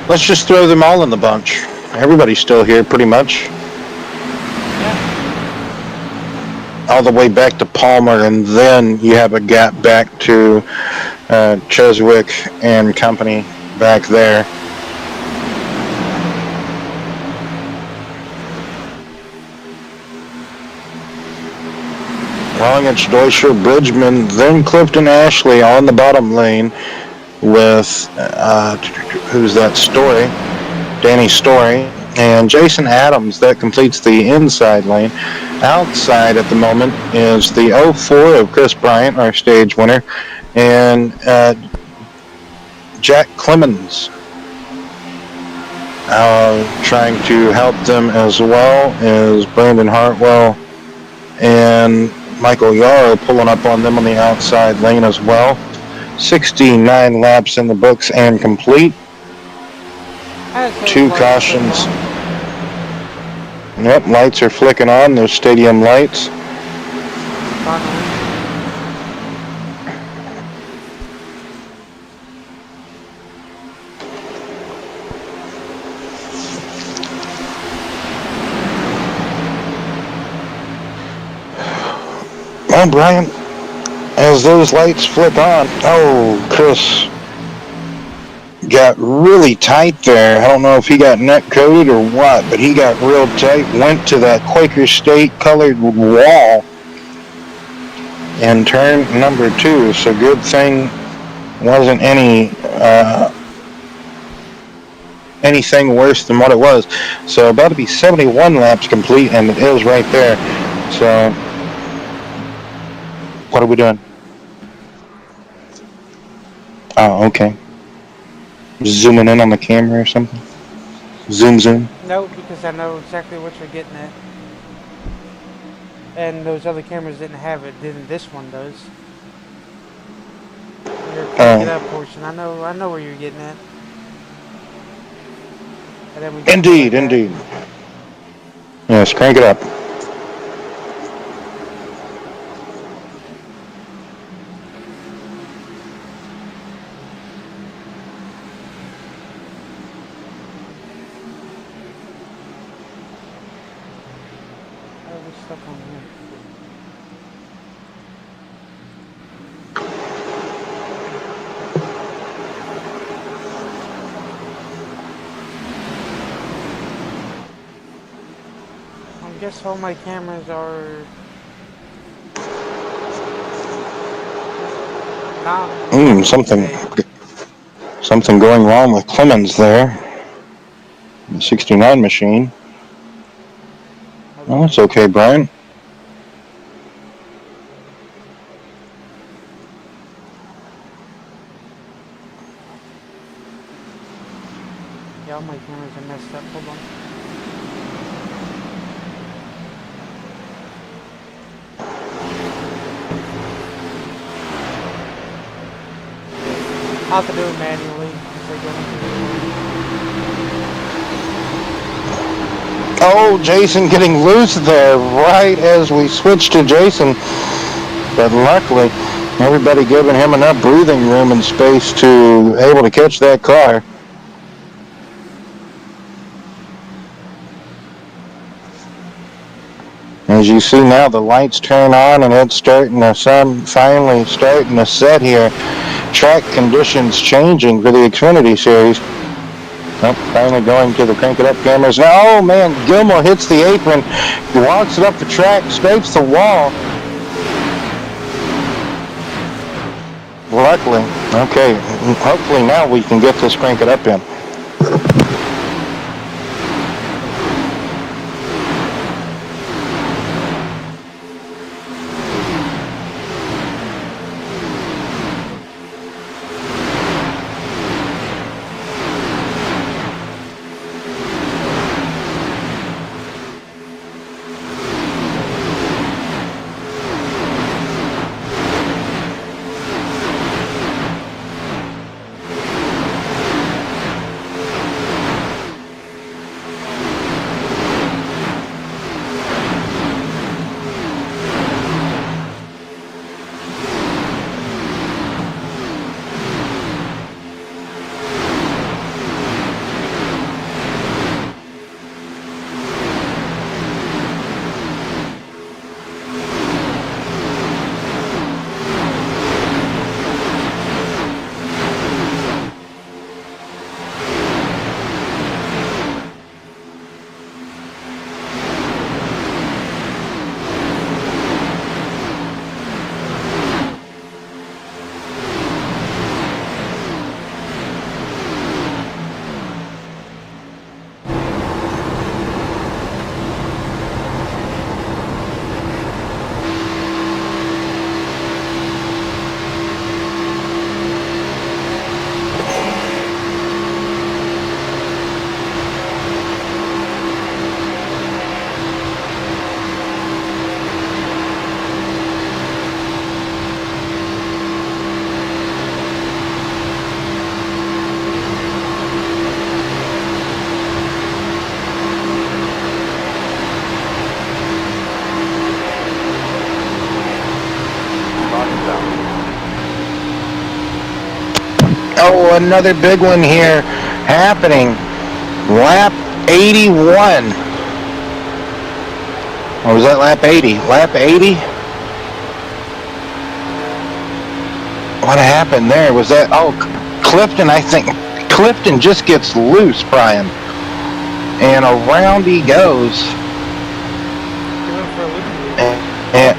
Let's just throw them all in the bunch. Everybody's still here pretty much. All the way back to Palmer, and then you have a gap back to Cheswick and company back there. Wongich, Deutscher, Bridgman, then Clifton Ashley on the bottom lane with, who's that, Story, Danny Story, and Jason Adams. That completes the inside lane. Outside at the moment is the 04 of Chris Bryant, our stage winner, and Jack Clemens. Trying to help them as well is Brandon Hartwell and Michael Yarrow pulling up on them on the outside lane as well. 69 laps in the books and complete. 2 cautions. Yep, lights are flicking on, those stadium lights. Oh, Brian, as those lights flick on, oh, Chris got really tight there. I don't know if he got net coated or what, but he got real tight, went to that Quaker State colored wall in turn number 2. So good thing wasn't anything worse than what it was. So about to be 71 laps complete, and it is right there. So what are we doing? Oh, okay. Zooming in on the camera or something? Zoom. No, because I know exactly what you're getting at. And those other cameras didn't have it. This one does. Your crank it up portion. I know where you're getting at. And then we Indeed. Yes, crank it up. Stuck on here. I guess all my cameras are not. Something going wrong with Clemens there. The 69 machine. Oh, it's okay, Brian. Yeah, all my cameras are messed up. Hold on. I'll have to do it manually. Oh, Jason getting loose there right as we switch to Jason. But luckily, everybody giving him enough breathing room and space to able to catch that car. As you see now, the lights turn on and it's starting to finally starting to set here. Track conditions changing for the Xfinity Series. Oh, finally going to the crank it up cameras now. Oh man, Gilmore hits the apron, walks it up the track, scrapes the wall. Luckily, okay, hopefully now we can get this crank it up in. Oh, another big one here happening. Lap 81. Or was that lap 80? Lap 80? What happened there? Was that, oh, Clifton, I think. Clifton just gets loose, Brian. And around he goes. And,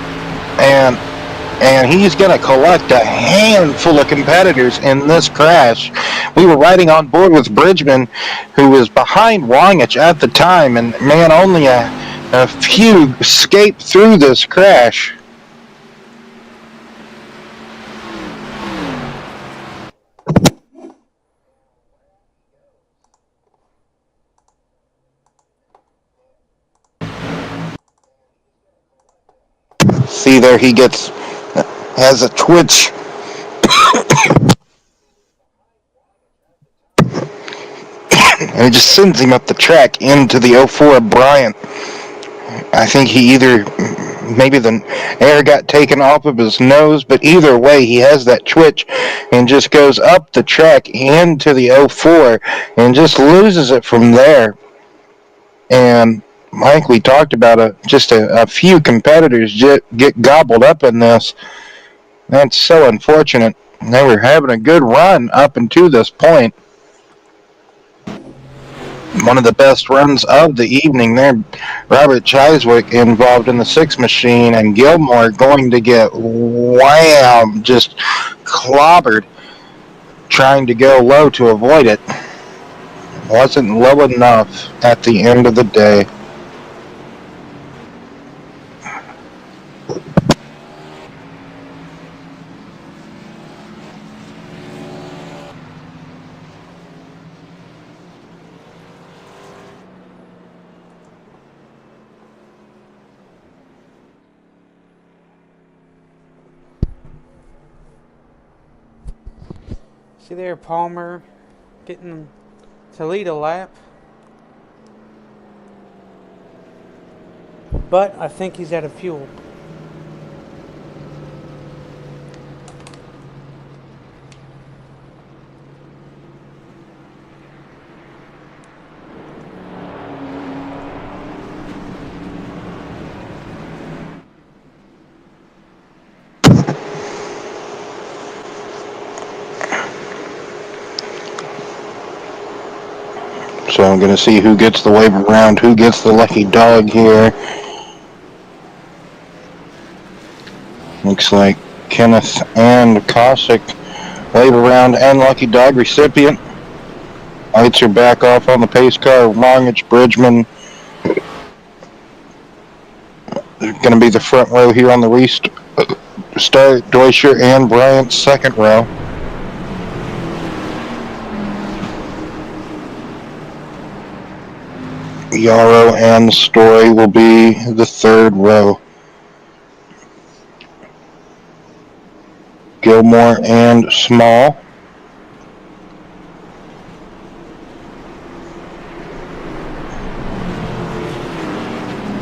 and, and he's going to collect a handful of competitors in this crash. We were riding on board with Bridgman, who was behind Wangich at the time, and man, only a few escaped through this crash. See there, he has a twitch. And it just sends him up the track into the 04 of Bryant. I think he maybe the air got taken off of his nose, but either way, he has that twitch and just goes up the track into the 04 and just loses it from there. And Mike, we talked about just a few competitors get gobbled up in this. That's so unfortunate. They were having a good run up until this point. One of the best runs of the evening there. Robert Chiswick involved in the 6 machine, and Gilmore going to get wham, just clobbered, trying to go low to avoid it. Wasn't low enough at the end of the day. See there, Palmer getting to lead a lap. But I think he's out of fuel. So I'm going to see who gets the wave around, who gets the lucky dog here. Looks like Kenneth and Cossack, wave around and lucky dog recipient. Lights are back off on the pace car. Longage, Bridgman. Going to be the front row here on the restart. Deutscher and Bryant second row. Yarrow and Story will be the third row. Gilmore and Small.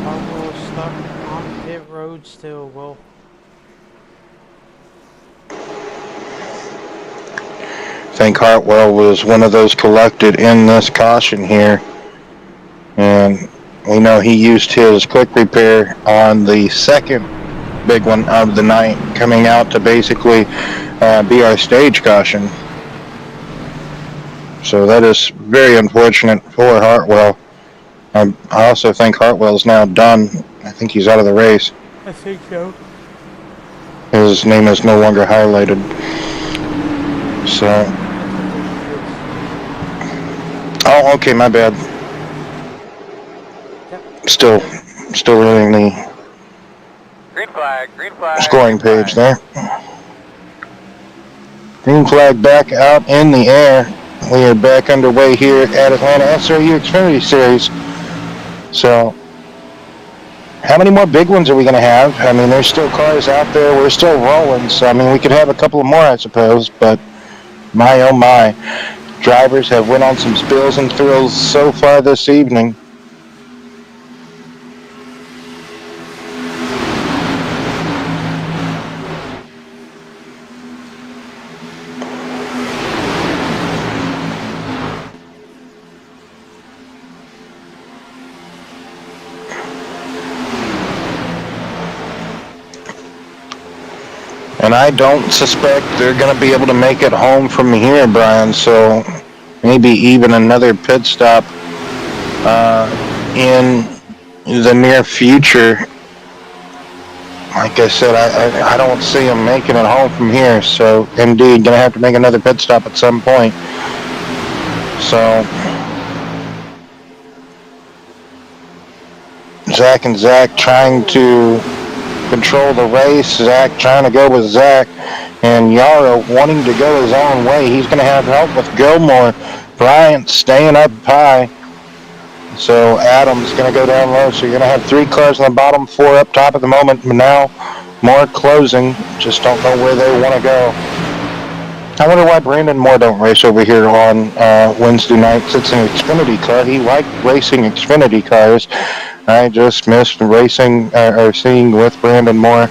Hartwell is stuck on pit road still, Will. I think Hartwell was one of those collected in this caution here. And we know he used his quick repair on the second big one of the night, coming out to basically be our stage caution. So that is very unfortunate for Hartwell. I also think Hartwell is now done. I think he's out of the race. I think so. His name is no longer highlighted. So. Oh, okay, my bad. Yep. Still reading the Green flag, scoring page there. Green flag back out in the air. We are back underway here at Atlanta SRU Xfinity Series. So, how many more big ones are we going to have? I mean, there's still cars out there. We're still rolling. So, I mean, we could have a couple more, I suppose. But, my oh my. Drivers have went on some spills and thrills so far this evening. And I don't suspect they're going to be able to make it home from here, Brian. So maybe even another pit stop in the near future. Like I said, I don't see them making it home from here. So indeed, going to have to make another pit stop at some point. So Zach and Zach trying to control the race. Zach trying to go with Zach, and Yarrow wanting to go his own way. He's going to have help with Gilmore. Bryant staying up high. So Adams going to go down low. So you're going to have 3 cars in the bottom, 4 up top at the moment. But now more closing. Just don't know where they want to go. I wonder why Brandon Moore don't race over here on Wednesday nights. It's an Xfinity car. He liked racing Xfinity cars. I just missed racing or seeing with Brandon Moore.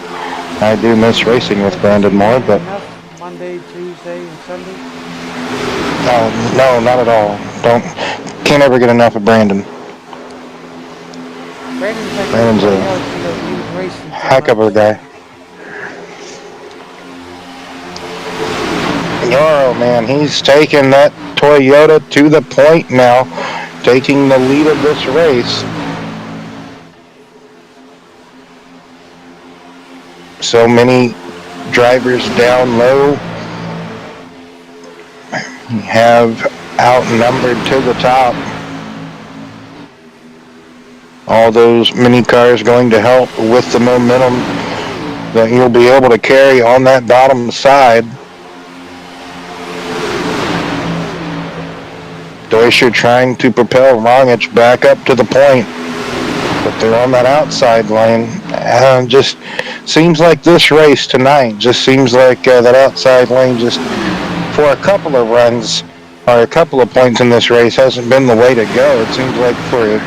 I do miss racing with Brandon Moore, but Monday, Tuesday, and Sunday. No, not at all. Can't ever get enough of Brandon. Brandon's a heck of a guy. Yarrow, man, he's taking that Toyota to the point now, taking the lead of this race. So many drivers down low have outnumbered to the top. All those mini cars going to help with the momentum that you'll be able to carry on that bottom side. Deutscher trying to propel Rongich back up to the point, but they're on that outside lane. Just seems like this race tonight just seems like that outside lane just for a couple of runs or a couple of points in this race hasn't been the way to go. It seems like for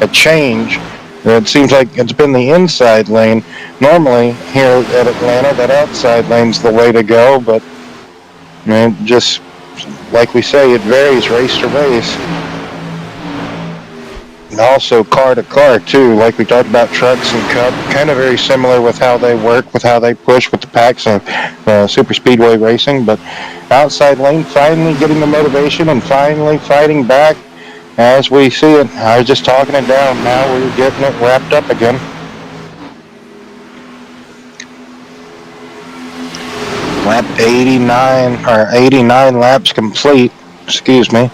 a change, it seems like it's been the inside lane. Normally here at Atlanta, that outside lane's the way to go, but man, just like we say, it varies race to race. And also car to car too, like we talked about trucks and Cup, kind of very similar with how they work, with how they push with the packs of super speedway racing. But outside lane finally getting the motivation and finally fighting back as we see it. I was just talking it down. Now we're getting it wrapped up again. Lap 89, or 89 laps complete. Excuse me.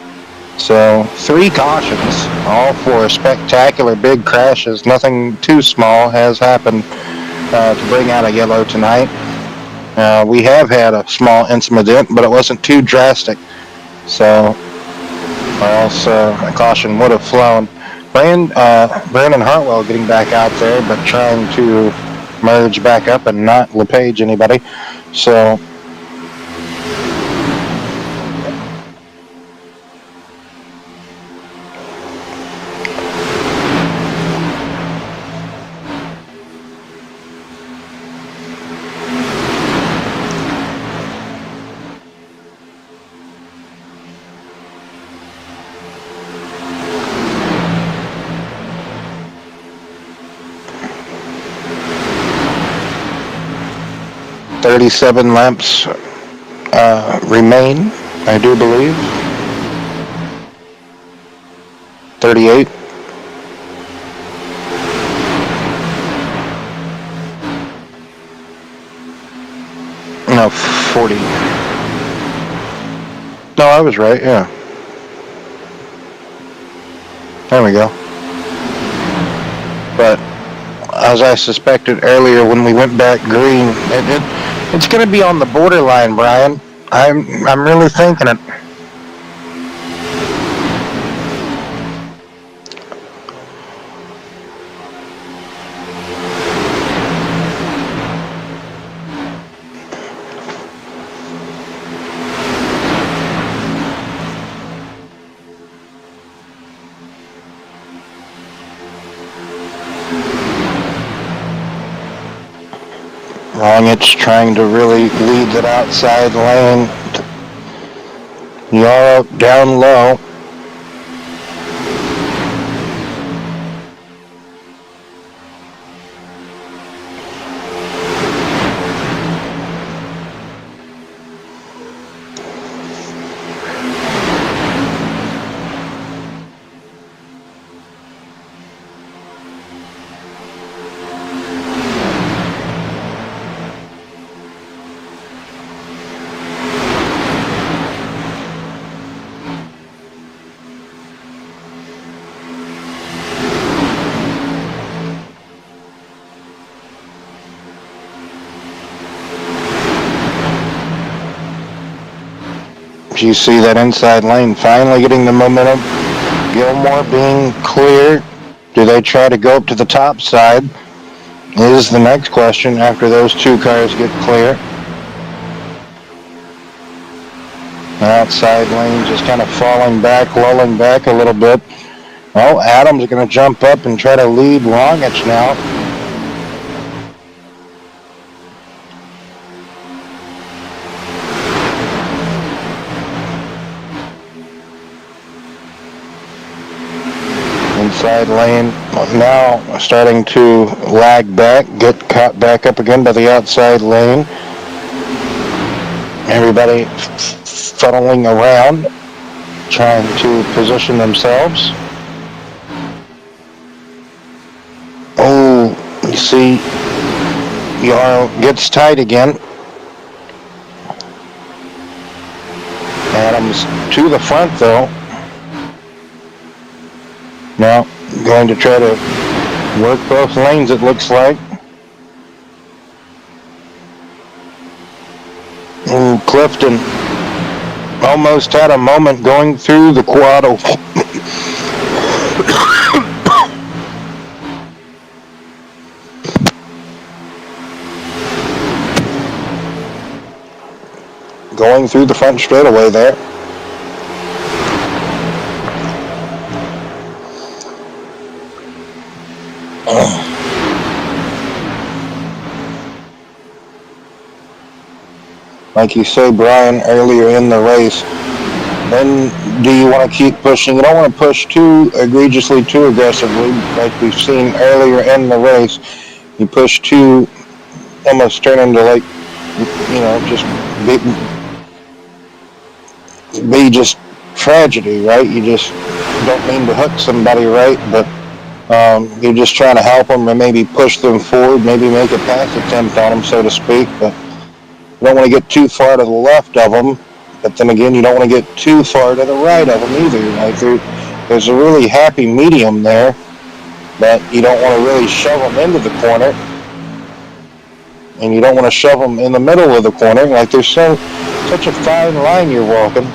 So 3 cautions, all for spectacular big crashes. Nothing too small has happened to bring out a yellow tonight. We have had a small incident, but it wasn't too drastic. So, or else a caution would have flown. Brandon Hartwell getting back out there, but trying to merge back up and not LePage anybody. So, .37 laps remain, I do believe. 38. No, 40. No, I was right, yeah. There we go. But as I suspected earlier when we went back green, it's going to be on the borderline, Brian. I'm really thinking it. It's trying to really lead that outside lane. Yarrow down low. You see that inside lane finally getting the momentum. Gilmore being clear. Do they try to go up to the top side? Is the next question after those 2 cars get clear. The outside lane just kind of falling back, lulling back a little bit. Oh, Adams is going to jump up and try to lead Longich now. Inside lane now starting to lag back, get caught back up again by the outside lane. Everybody funneling around, trying to position themselves. Oh, you see, Yarrow gets tight again. Adams to the front though. Now going to try to work both lanes, it looks like. Ooh, Clifton almost had a moment going through the quad. Going through the front straightaway there. Like you say, Brian, earlier in the race, then do you want to keep pushing? You don't want to push too egregiously, too aggressively, like we've seen earlier in the race. You push too, almost turn into like, you know, just be just tragedy, right? You just don't mean to hook somebody, right? But you're just trying to help them and maybe push them forward, maybe make a pass attempt on them, so to speak. But you don't want to get too far to the left of them. But then again, you don't want to get too far to the right of them either. Like there's a really happy medium there, but you don't want to really shove them into the corner, and you don't want to shove them in the middle of the corner. Like there's such a fine line you're walking.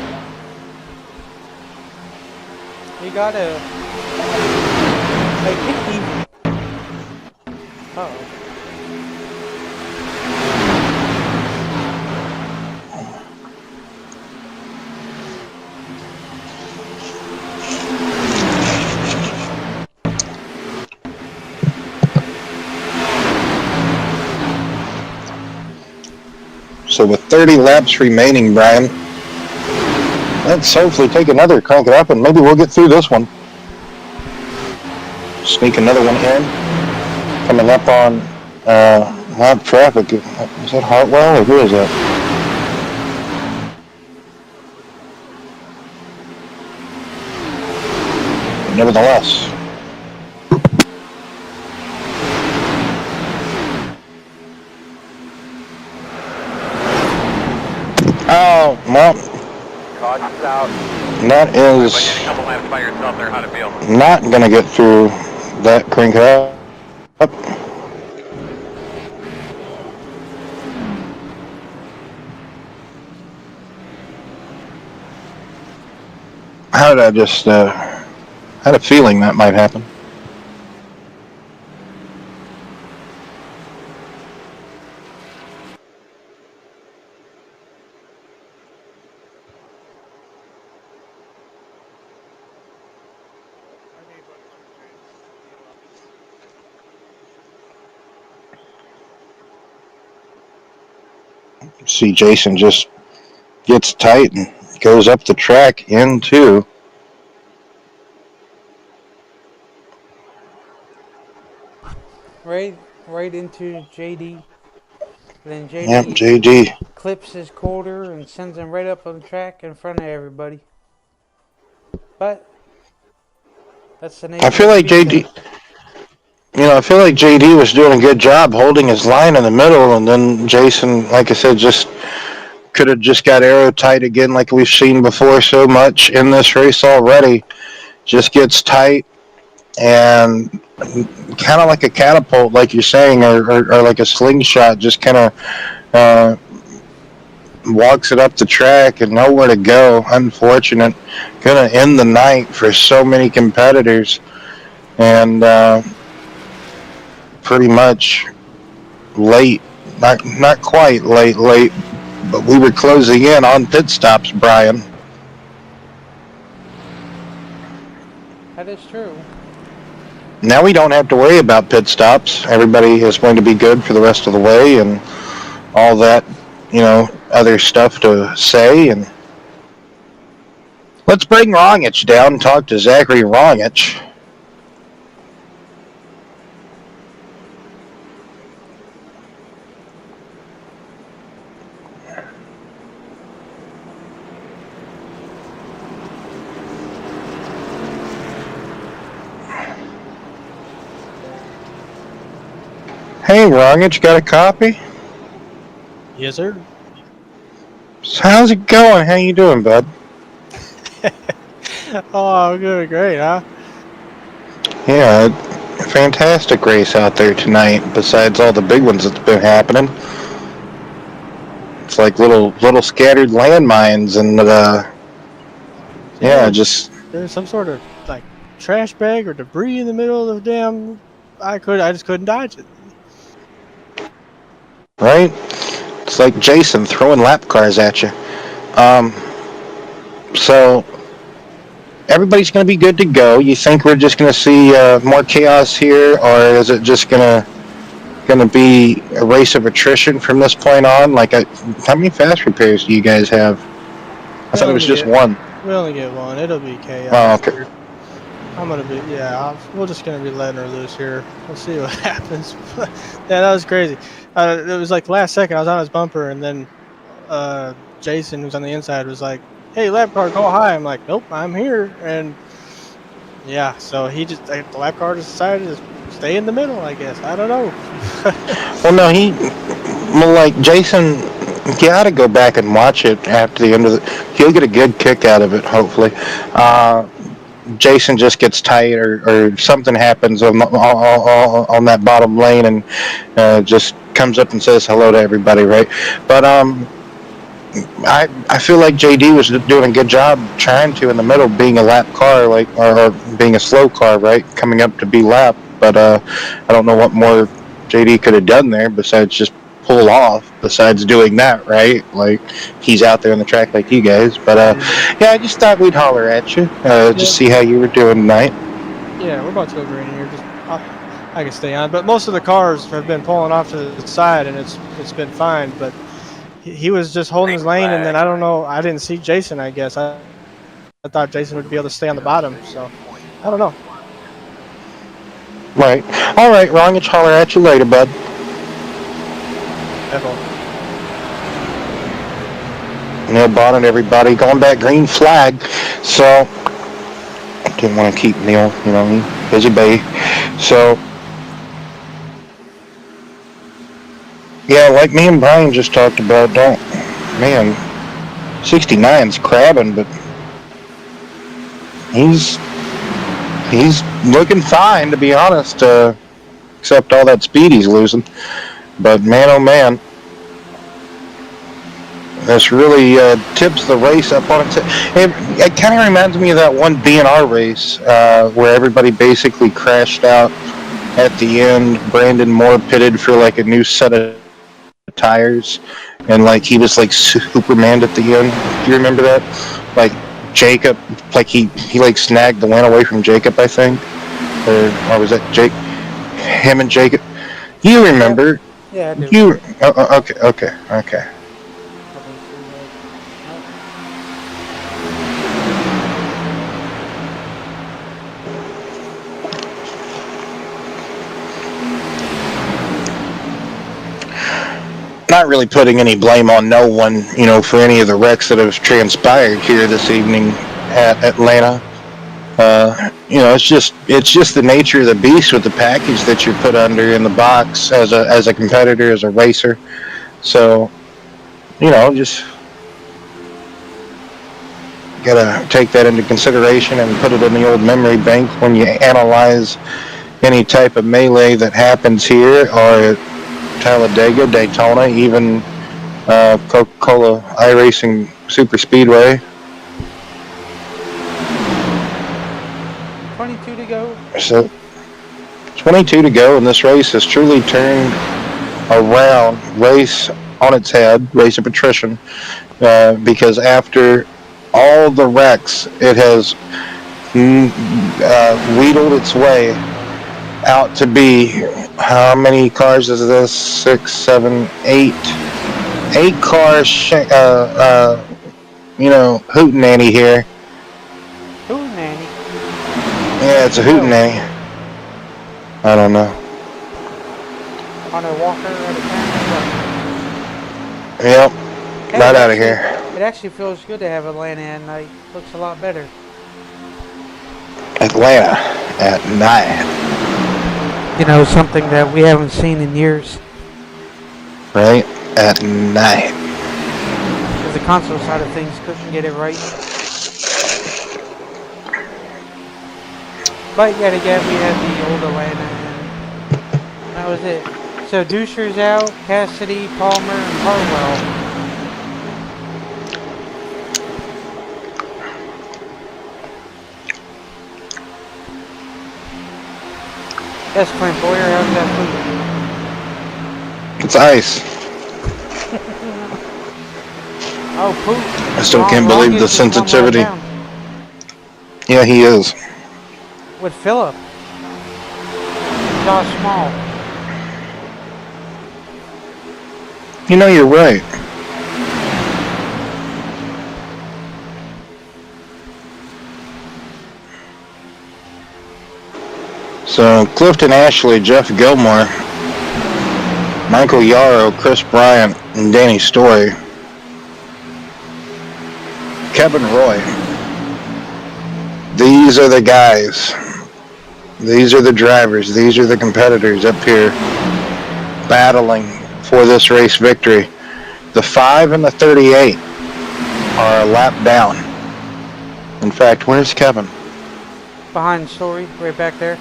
You gotta like picky. Uh-oh. So with 30 laps remaining, Brian, let's hopefully take another, crank it up, and maybe we'll get through this one. Sneak another one in. Coming up on lap traffic. Is that Hartwell or who is that? Nevertheless. Oh, well, Cautious out. that is But getting a couple laps by yourself there, how'd it feel? not going to get through that crank it up. How did I just had a feeling that might happen. See, Jason just gets tight and goes up the track into Right into JD. Then yep, JD JD. clips his quarter and sends him right up on the track in front of everybody. But that's the I nature feel of the like beast. I feel like JD was doing a good job holding his line in the middle, and then Jason, like I said, just could have just got arrow tight again, like we've seen before so much in this race already. Just gets tight and kind of like a catapult, like you're saying, or like a slingshot, just kind of walks it up the track and nowhere to go. Unfortunate. Gonna end the night for so many competitors, and pretty much late. Not quite late, but we were closing in on pit stops, Brian. That is true. Now we don't have to worry about pit stops. Everybody is going to be good for the rest of the way, and all that, other stuff to say. And let's bring Rongich down and talk to Zachary Rongich. Hey, Rongich, got a copy? Yes, sir. So how's it going? How you doing, bud? Oh, good, great, huh? Yeah, fantastic race out there tonight. Besides all the big ones that's been happening, it's like little scattered landmines, and yeah, just There's some sort of like trash bag or debris in the middle of the damn. I just couldn't dodge it. right. It's like Jason throwing lap cars at you. So everybody's going to be good to go. You think we're just going to see more chaos here, or is it just going to be a race of attrition from this point on? Like, how many fast repairs do you guys have? I thought it was just one. We only get one. It'll be chaos. Oh, okay. I'm gonna be we're just gonna be letting her loose here. We'll see what happens. Yeah, that was crazy. It was like last second I was on his bumper, and then Jason, who's on the inside, was like, "Hey, lap car, go high." I'm like, "Nope, I'm here." And Yeah, so the lap car just decided to stay in the middle. I guess I don't know. Well, no, like Jason, you ought to go back and watch it after the end of the. He'll get a good kick out of it, hopefully. Jason just gets tight, or something happens on that bottom lane, and just comes up and says hello to everybody, right? But I feel like JD was doing a good job trying to in the middle, being a lap car, like or being a slow car, right, coming up to be lap. But I don't know what more JD could have done there besides just pull off. Besides doing that, right? Like he's out there on the track like you guys. But yeah, I just thought we'd holler at you, Yeah, just see how you were doing tonight. yeah, we're about to go green here. I can stay on, but most of the cars have been pulling off to the side, and it's been fine. But he was just holding Green his lane, and then flag. I don't know. I didn't see Jason. I guess I thought Jason would be able to stay on the bottom. So I don't know. Right. All right, Ron. I'll holler at you later, bud. Definitely. Neil Bonnet, everybody, going back green flag. So didn't want to keep Neil, busy bee. So yeah, like me and Brian just talked about, don't man, 69's crabbing, but he's looking fine, to be honest. Except all that speed he's losing. But man, oh man, this really tips the race up on its. It kind of reminds me of that one B&R race where everybody basically crashed out at the end. Brandon Moore pitted for like a new set of tires, and like he was like Superman at the end. Do you remember that? Like Jacob, like he like snagged the win away from Jacob, I think, or was that Jake? Him and Jacob. You Yep. remember? Yeah, I do. You okay. Not really putting any blame on no one, for any of the wrecks that have transpired here this evening at Atlanta. It's just the nature of the beast with the package that you're put under in the box as a competitor, as a racer. So, just gotta take that into consideration and put it in the old memory bank when you analyze any type of melee that happens here or at Talladega, Daytona, even Coca-Cola iRacing Super Speedway. 22 to go. So 22 to go, and this race has truly turned around, race on its head, race of attrition, because after all the wrecks, it has wheedled its way out to be, how many cars is this? 6, 7, 8. 8 cars, hootenanny here. Who, Nanny? Yeah, it's a hootenanny. I don't know. On a walker at a camera. Yep, Hey, right out of here. It actually feels good to have Atlanta at night. Looks a lot better. Atlanta at night. Something that we haven't seen in years. Right at night. Because the console side of things couldn't get it right. But yet again, we had the old Atlanta, and that was it. So Dusher's out, Cassidy, Palmer, and Harwell. Yes, Clint Boyer, how's that It's ice. food? Oh, poop. I still can't believe the Longest is one lap sensitivity. down. Yeah, he is. With Phillip. Josh Small. You're right. So Clifton Ashley, Jeff Gilmore, Michael Yarrow, Chris Bryant, and Danny Story. Kevin Roy, These are the guys. These are the drivers. These are the competitors up here battling for this race victory. The 5 and the 38 are a lap down. In fact, where's Kevin? Behind Story, right back there.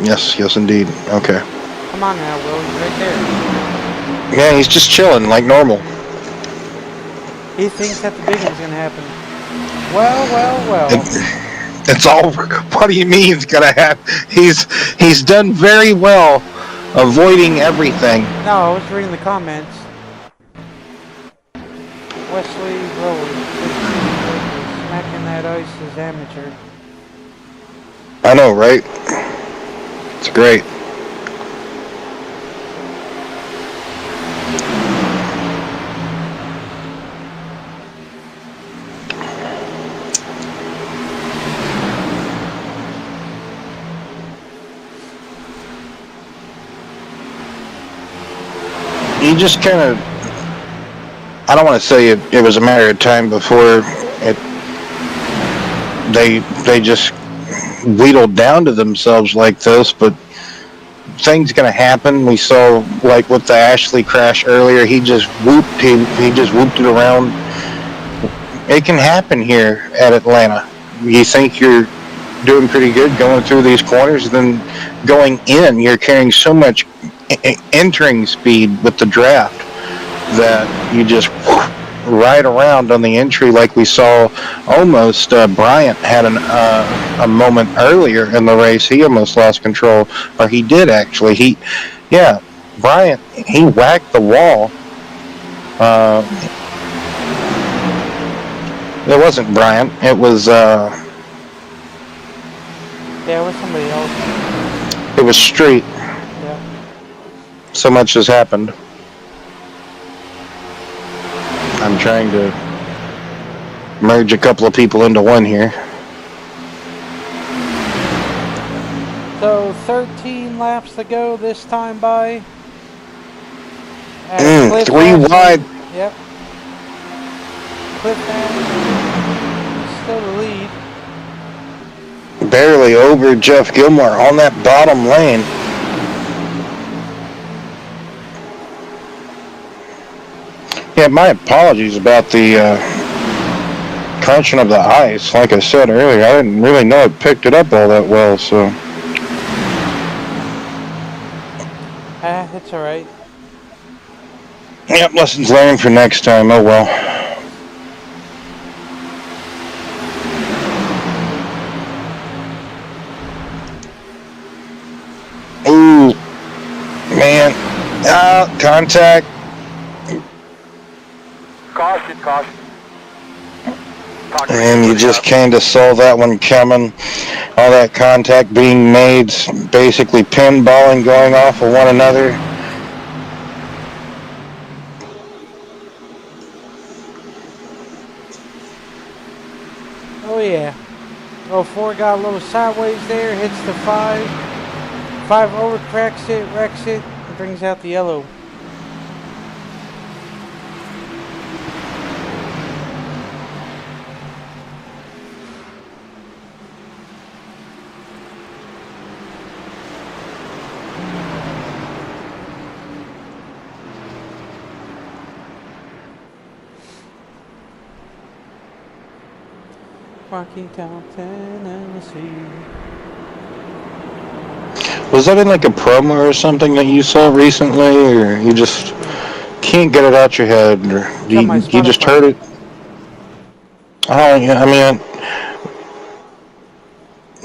Yes, indeed. Okay. Come on now, Will. He's right there. Yeah, he's just chilling like normal. He thinks that the big one's gonna happen. Well. It's all. What do you mean it's gonna happen? He's done very well avoiding everything. No, I was reading the comments. Wesley Rowan, smacking that ice is amateur. I know, right? It's great. You just kind of, I don't want to say it was a matter of time before they just wheedled down to themselves like this, but things going to happen. We saw, like with the Ashley crash earlier, he just whooped it around. It can happen here at Atlanta. You think you're doing pretty good going through these corners, then going in, you're carrying so much entering speed with the draft that you just right around on the entry, like we saw almost Bryant had a moment earlier in the race. He almost lost control, or he did actually. Bryant, he whacked the wall. It wasn't Bryant. It was Yeah, it was somebody else. it was Street. Yeah. So much has happened. I'm trying to merge a couple of people into one here. So 13 laps to go this time by. 3 wide. Yep. Cliff still the lead. Barely over Jeff Gilmore on that bottom lane. Yeah, my apologies about the crunching of the ice. Like I said earlier, I didn't really know it picked it up all that well, so. It's alright. Yep, lessons learned for next time. Oh well. Ooh, man. Contact. Caution. And you just kind of saw that one coming. All that contact being made, basically pinballing, going off of one another. Oh yeah. 04 got a little sideways there, hits the 5. 5 overcorrects it, wrecks it, and brings out the yellow. Rocky Top Tennessee. Was that in like a promo or something that you saw recently, or you just can't get it out your head, or you just heard it? Oh yeah, I mean,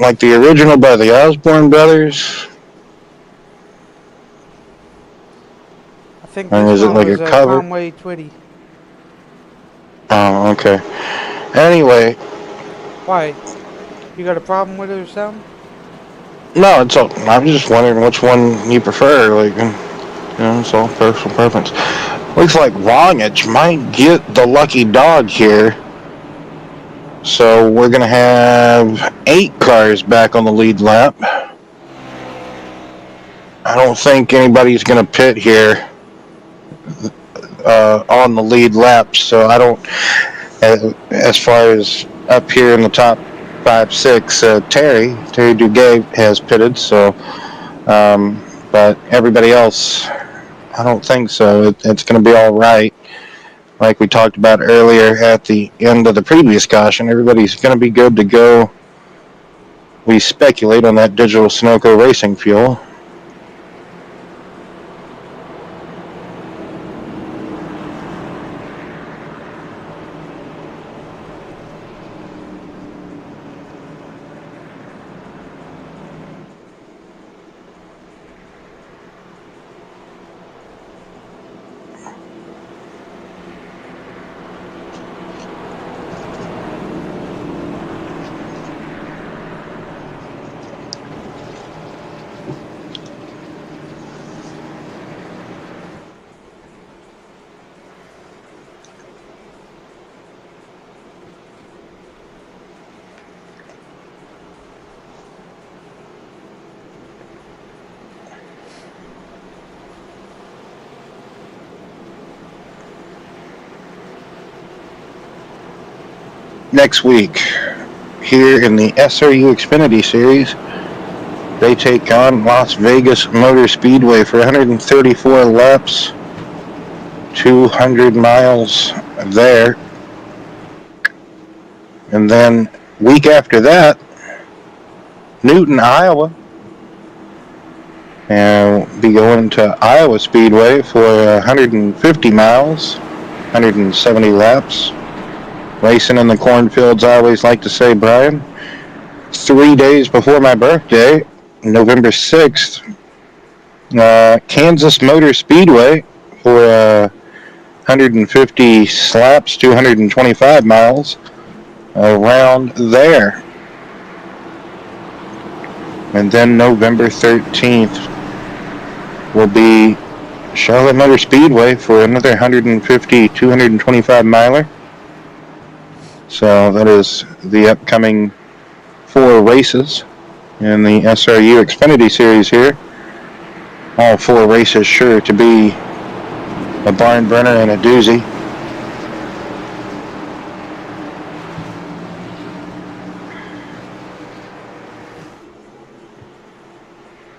like the original by the Osborne brothers. I think Or this is it one like was a cover? Conway Twitty. Oh, okay. Anyway. Why? You got a problem with it or something? No, it's all. I'm just wondering which one you prefer. Like, it's all personal preference. Looks like Vonage might get the lucky dog here. So we're gonna have 8 cars back on the lead lap. I don't think anybody's gonna pit here on the lead lap. So I don't. as far as up here in the top 5, 6, Terry Duguay has pitted. So, but everybody else, I don't think so. It's going to be all right. Like we talked about earlier at the end of the previous caution, everybody's going to be good to go. We speculate on that digital Sunoco racing fuel. Next week, here in the SRU Xfinity Series, they take on Las Vegas Motor Speedway for 134 laps, 200 miles there. And then week after that, Newton, Iowa. And we'll be going to Iowa Speedway for 150 miles, 170 laps. Racing in the cornfields, I always like to say, Brian. 3 days before my birthday, November 6th, Kansas Motor Speedway for 150 laps, 225 miles around there. And then November 13th will be Charlotte Motor Speedway for another 150, 225 miler. So that is the upcoming 4 races in the SRU Xfinity Series here. All 4 races sure to be a barn burner and a doozy.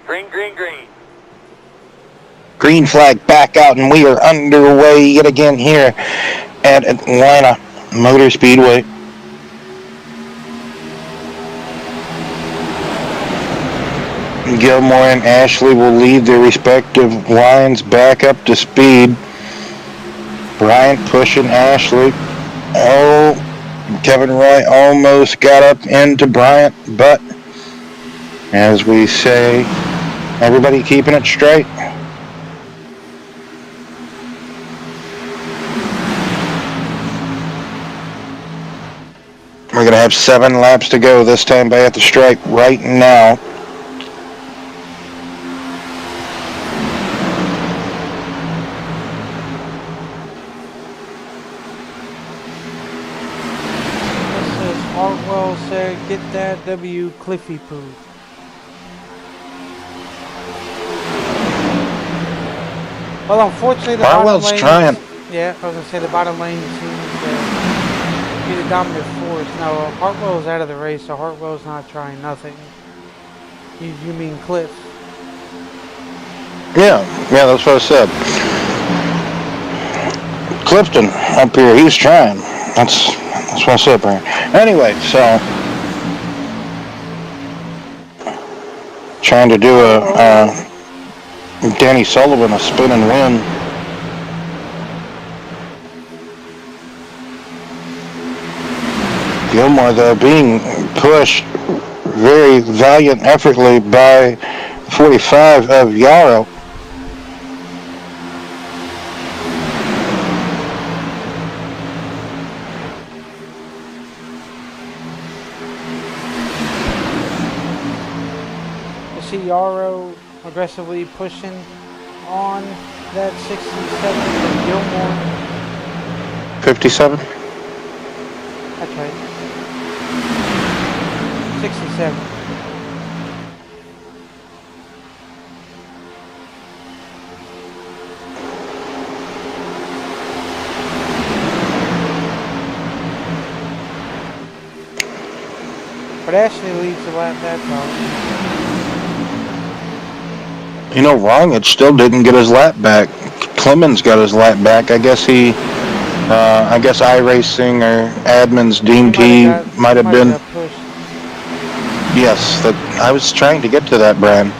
Green, green, green. Green flag back out, and we are underway yet again here at Atlanta Motor Speedway. Gilmore and Ashley will lead their respective lines back up to speed. Bryant pushing Ashley. Oh, Kevin Roy almost got up into Bryant, but as we say, everybody keeping it straight. We're going to have 7 laps to go this time by at the stripe right now. Hartwell said, "Get that W, Cliffy Poo." Well, unfortunately, the Hartwell's bottom lane. trying. Yeah, I was gonna say the bottom lane seems to be the dominant force. No, Hartwell's out of the race, so Hartwell's not trying nothing. You mean Cliff? Yeah, that's what I said. Clifton up here, he's trying. That's what I said, Brian. Anyway, so trying to do a Danny Sullivan, a spin and win. Gilmore, though, being pushed very valiant effortly by 45 of Yarrow. You see Yarrow aggressively pushing on that 67 from Gilmore. 57? That's right. 67. But Ashley leads the lap that time. You know, Rongich still didn't get his lap back. Clemens got his lap back. I guess iRacing or admins deemed he might He have might have been. got pushed. Yes, that I was trying to get to that, Brian.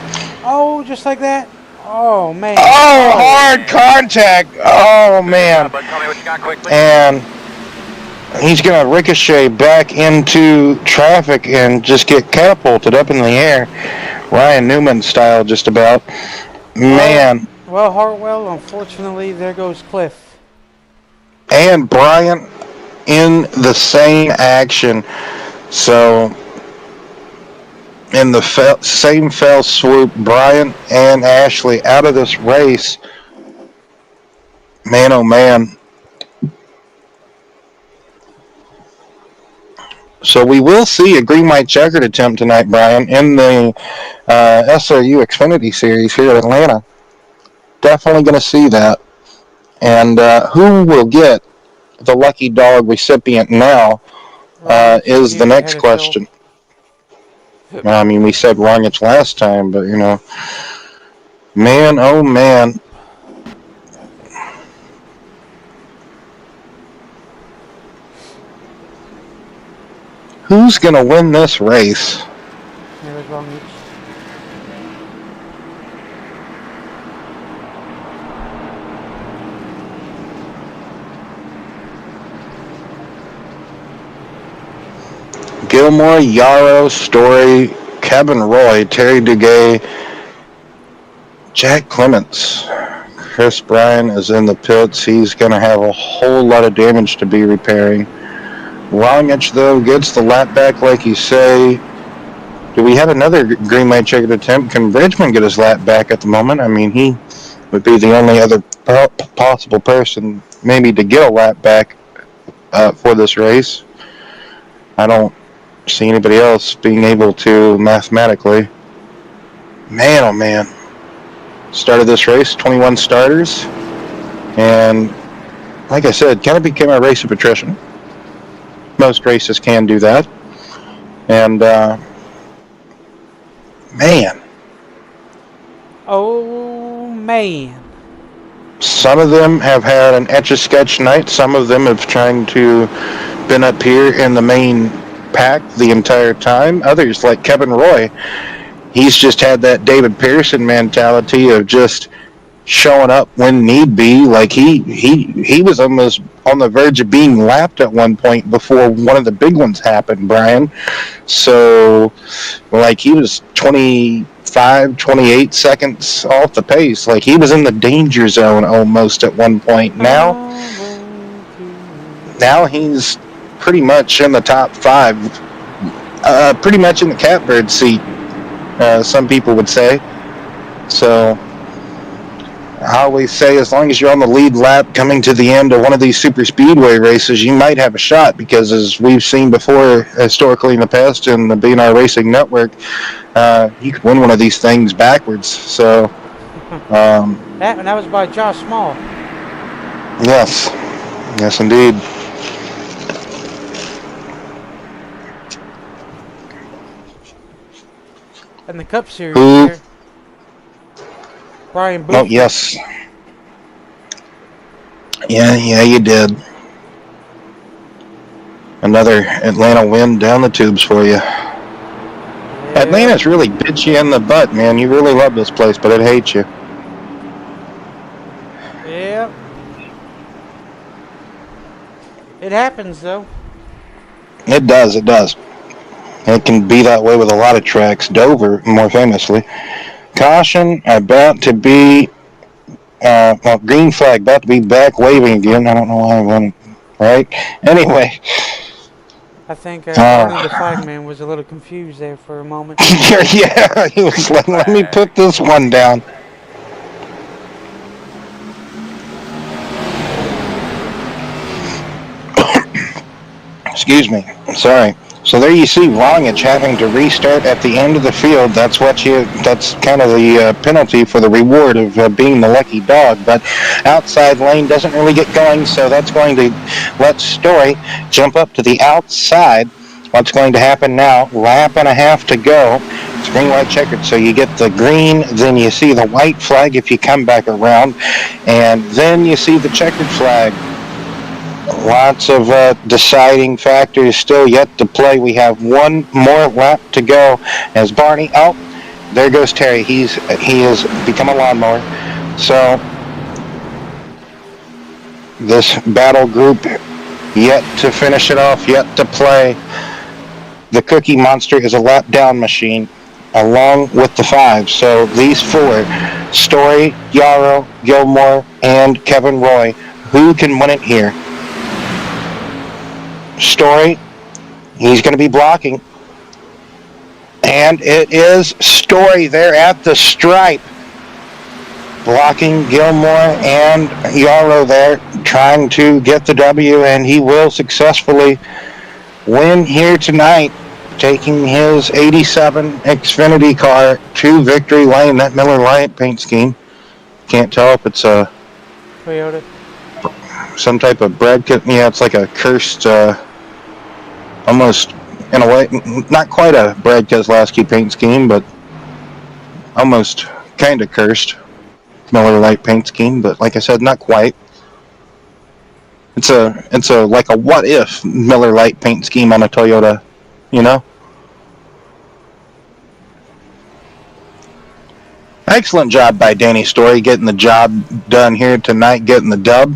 Oh, just like that? Oh, man. Oh, Oh. hard contact. Oh, Good man. job, bud. Tell me what you got quickly. And he's going to ricochet back into traffic and just get catapulted up in the air. Ryan Newman style, just about. Man. Well, Hartwell, unfortunately, there goes Cliff. And Bryant in the same action. So, in the same fell swoop, Bryant and Ashley out of this race. Man, oh man. So we will see a green white checkered attempt tonight, Brian, in the SRU Xfinity Series here at Atlanta. Definitely going to see that. And who will get the lucky dog recipient now is the next question. I mean, we said Rongich last time, but, you know, man, oh man. Who's going to win this race? There's Rongich. Gilmore, Yarrow, Story, Kevin Roy, Terry Duguay, Jack Clements. Chris Bryan is in the pits. He's going to have a whole lot of damage to be repairing. Rongich, though, gets the lap back, like you say. Do we have another green light checkered attempt? Can Bridgman get his lap back at the moment? I mean, he would be the only other possible person maybe to get a lap back for this race. I don't see anybody else being able to mathematically. Man, oh man. Started this race, 21 starters. And like I said, kind of became a race of attrition. Most races can do that. And, man. Oh, man. Some of them have had an etch-a-sketch night. Some of them have tried to been up here in the main pack the entire time. Others, like Kevin Roy, he's just had that David Pearson mentality of just showing up when need be. Like he was almost on the verge of being lapped at one point before one of the big ones happened, Brian. So, like, he was 25, 28 seconds off the pace. Like, he was in the danger zone almost at one point. Now he's pretty much in the top five, pretty much in the catbird seat, some people would say. So I always say, as long as you're on the lead lap coming to the end of one of these super speedway races, you might have a shot, because as we've seen before historically in the past in the BNR Racing Network, you could win one of these things backwards. So that was by Josh Small. Yes indeed. In the Cup Series here, Brian Booth. Oh, yes. Yeah, you did. Another Atlanta win down the tubes for you. Yeah. Atlanta's really bit you in the butt, man. You really love this place, but it hates you. Yeah. It happens, though. It does. It can be that way with a lot of tracks. Dover, more famously. Caution, about to be, green flag, about to be back waving again. I don't know why I went, right? Anyway. I think Barney the flagman was a little confused there for a moment. Yeah, he was like, let me put this one down. Excuse me. Sorry. So there you see Rongich having to restart at the end of the field. That's kind of the penalty for the reward of being the lucky dog. But outside lane doesn't really get going, so that's going to let Story jump up to the outside What's going to happen now? Lap and a half to go. It's green, white, checkered. So you get the green, then you see the white flag if you come back around, and then you see the checkered flag. Lots of deciding factors still yet to play. We have one more lap to go as Barney. Oh, there goes Terry. He has become a lawnmower. So this battle group yet to finish it off, yet to play. The Cookie Monster is a lap down machine along with the five. So these four, Story, Yarrow, Gilmore, and Kevin Roy, who can win it here? Story, he's going to be blocking. And it is Story there at the stripe. Blocking Gilmore and Yarrow there, trying to get the W, and he will successfully win here tonight, taking his 87 Xfinity car to victory lane. That Miller Lite paint scheme. Can't tell if it's a Toyota. some type of bread kit. Yeah, it's like a cursed, almost in a way, not quite a Brad Keselowski paint scheme, but almost kind of cursed Miller Lite paint scheme. But like I said, not quite. It's a like a what if Miller Lite paint scheme on a Toyota, you know. Excellent job by Danny Story getting the job done here tonight, getting the dub,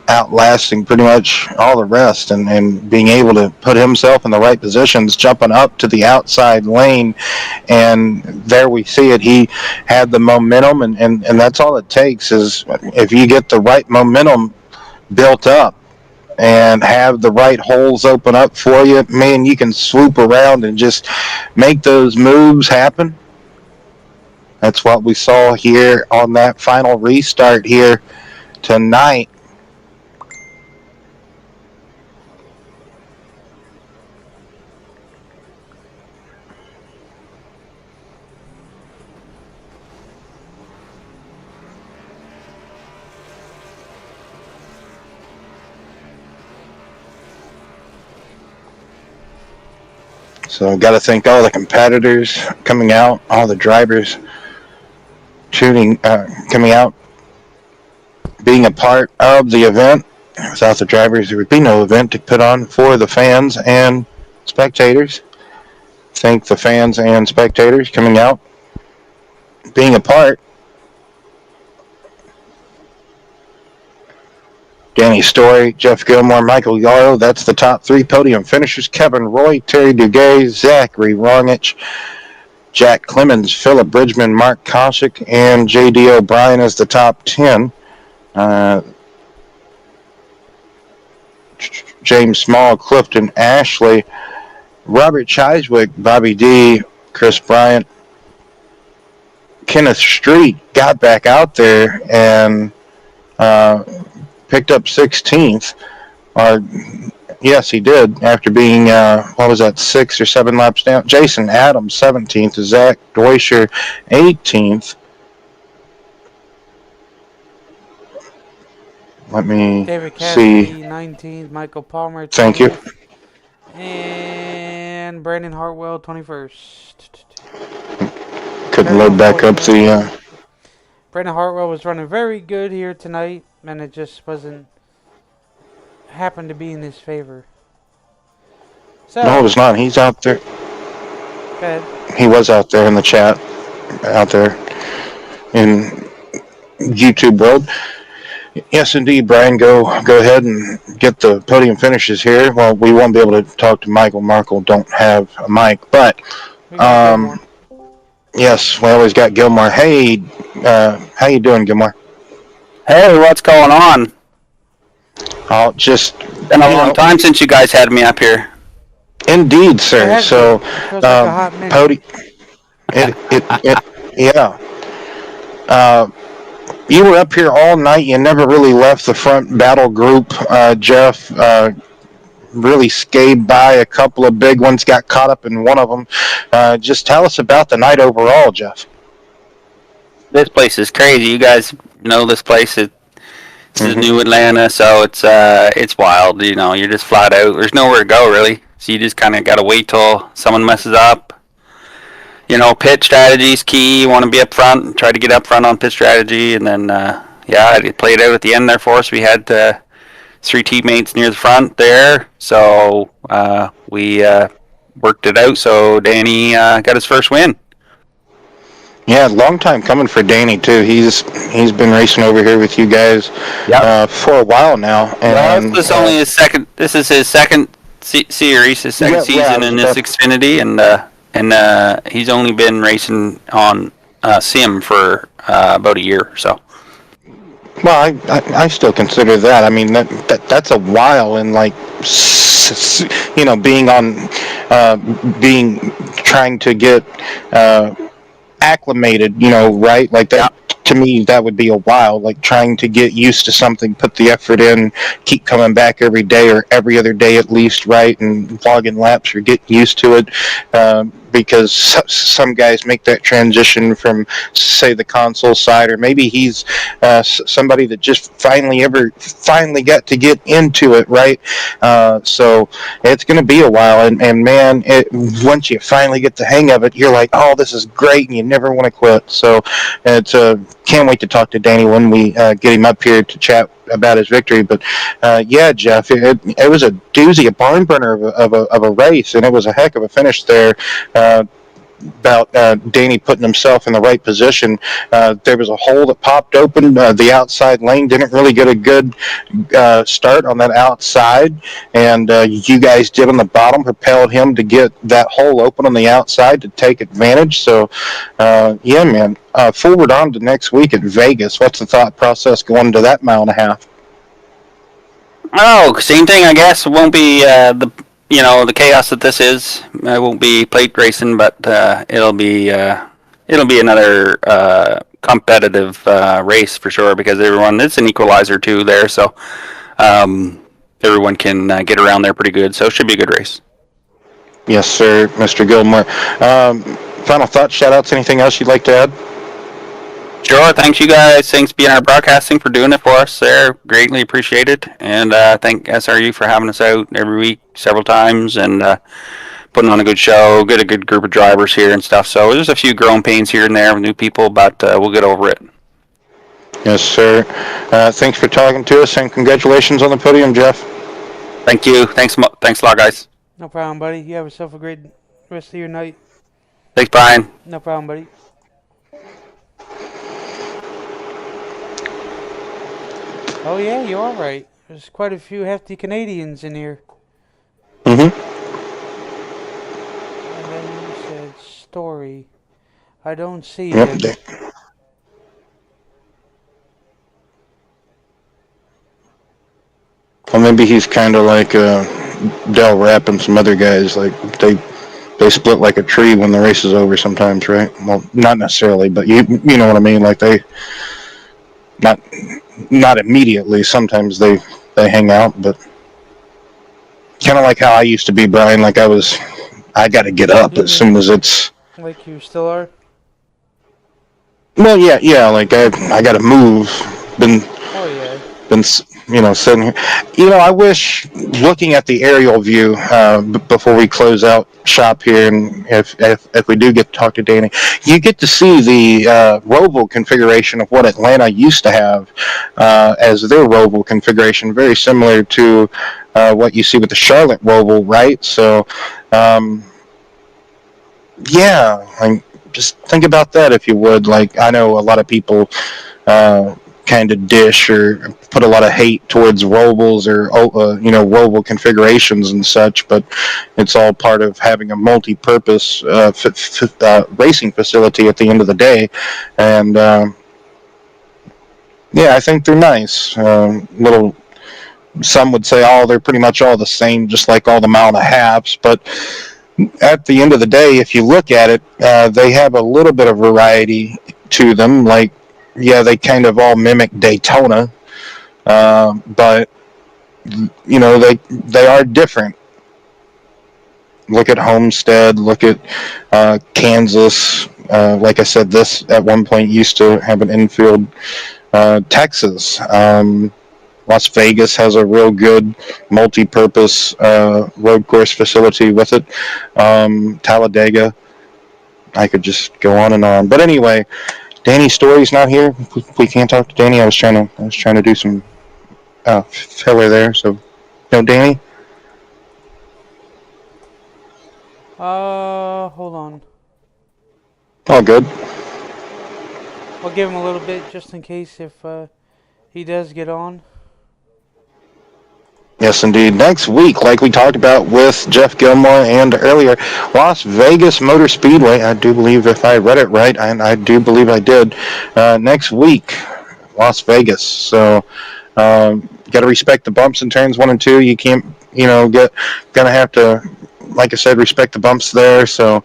outlasting pretty much all the rest, and being able to put himself in the right positions, jumping up to the outside lane, and there we see it. He had the momentum, and that's all it takes is if you get the right momentum built up and have the right holes open up for you, man, you can swoop around and just make those moves happen. That's what we saw here on that final restart here tonight. So got to thank all the competitors coming out, all the drivers coming out, being a part of the event. Without the drivers, there would be no event to put on for the fans and spectators. Thank the fans and spectators coming out, being a part. Danny Story, Jeff Gilmore, Michael Yarrow. That's the top three podium finishers. Kevin Roy, Terry Duguay, Zachary Rongich, Jack Clemens, Philip Bridgman, Mark Koshik, and J.D. O'Brien as the top 10. James Small, Clifton Ashley, Robert Chiswick, Bobby D, Chris Bryant, Kenneth Street got back out there and picked up 16th. Yes, he did, after being, 6 or 7 laps down. Jason Adams, 17th. Zach Deutscher, 18th. Let me David see. Cassidy, 19th. Michael Palmer, 20th. Thank you. And Brandon Hartwell, 21st. Couldn't load back up the... Brandon Hartwell was running very good here tonight, and it just wasn't happened to be in his favor. So, No, it was not. He's out there. good. He was out there in the chat, out there in YouTube world. Yes, indeed, Brian. Go ahead and get the podium finishes here. Well, we won't be able to talk to Michael. Markle don't have a mic, but yes, we always got Gilmore. Hey, how you doing, Gilmore? Hey, what's going on? Oh, just been a long time since you guys had me up here. Indeed, sir. So, podium. Yeah. You were up here all night. You never really left the front battle group, Jeff. Really scaped by a couple of big ones, got caught up in one of them. Just tell us about the night overall, Jeff. This place is crazy. You guys know this place. This is New Atlanta, so it's wild. You know, you're just flat out. There's nowhere to go really. So you just kind of got to wait till someone messes up. You know, pit strategy is key. You want to be up front, try to get up front on pit strategy, and then yeah, it played out at the end there for us. We had 3 teammates near the front there, so we worked it out. So Danny got his first win. Yeah, long time coming for Danny too. He's been racing over here with you guys for a while now. And Well, this is only his second. This is his second series, his second season in this Xfinity, and he's only been racing on sim for about a year or so. Well, I still consider that. I mean that's a while in like being on being trying to get acclimated, right? Like that to me, that would be a while. Like trying to get used to something, put the effort in, keep coming back every day or every other day at least, right? And logging laps or get used to it. Because some guys make that transition from, say, the console side, or maybe he's somebody that just finally got to get into it, right? So it's going to be a while, and man, once you finally get the hang of it, you're like, oh, this is great, and you never want to quit. So it's can't wait to talk to Danny when we get him up here to chat about his victory. But yeah, Jeff, it was a doozy, a barn burner of a race, and it was a heck of a finish there. About Danny putting himself in the right position. There was a hole that popped open. The outside lane didn't really get a good start on that outside, and you guys did on the bottom, propelled him to get that hole open on the outside to take advantage. So, yeah, man, forward on to next week at Vegas. What's the thought process going to that 1.5 miles? Oh, same thing, I guess. It won't be the chaos that this is. It won't be plate racing, but it'll be another competitive race for sure, because it's an equalizer too there, so everyone can get around there pretty good. So it should be a good race. Yes, sir, Mr. Gilmore. Final thoughts, shout outs, anything else you'd like to add? Sure, thanks you guys. Thanks BNR Broadcasting for doing it for us there. Greatly appreciated. And thank SRU for having us out every week several times and putting on a good show, get a good group of drivers here and stuff. So there's a few growing pains here and there with new people, but we'll get over it. Yes, sir. Thanks for talking to us, and congratulations on the podium, Jeff. Thank you. Thanks a lot, guys. No problem, buddy. You have yourself a great rest of your night. Thanks, Brian. No problem, buddy. Oh yeah, you are right. There's quite a few hefty Canadians in here. Mm-hmm. And then you said story. I don't see him. Well, maybe he's kind of like Del Rapp and some other guys. Like they split like a tree when the race is over sometimes, right? Well, not necessarily, but you know what I mean. Like they not immediately. Sometimes they hang out, but kind of like how I used to be, Brian. Like I got to get up as soon as it's. Like you still are. Well, yeah. Like I got to move. Oh yeah. Been sitting here. I wish, looking at the aerial view before we close out shop here, and if we do get to talk to Danny, you get to see the Roval configuration of what Atlanta used to have as their Roval configuration, very similar to what you see with the Charlotte Roval, right? So, yeah, like, just think about that if you would. Like, I know a lot of people kind of dish or put a lot of hate towards Rovals or Roval configurations and such, but it's all part of having a multi-purpose racing facility at the end of the day. And yeah, I think they're nice. Some would say, oh, they're pretty much all the same, just like all the 1.5 miles, but at the end of the day, if you look at it, they have a little bit of variety to them. Like, yeah, they kind of all mimic Daytona, but they are different. Look at Homestead. Look at Kansas. Like I said, this at one point used to have an infield. Texas. Las Vegas has a real good multi-purpose road course facility with it. Talladega. I could just go on and on. But anyway, Danny Story's not here. We can't talk to Danny. I was trying to do some filler there. So, no, Danny. Hold on. All good. I'll give him a little bit just in case if he does get on. Yes, indeed. Next week, like we talked about with Jeff Gilmore and earlier, Las Vegas Motor Speedway. I do believe if I read it right, and I do believe I did. Next week, Las Vegas. So, got to respect the bumps in turns 1 and 2. You can't, gonna have to, like I said, respect the bumps there. So,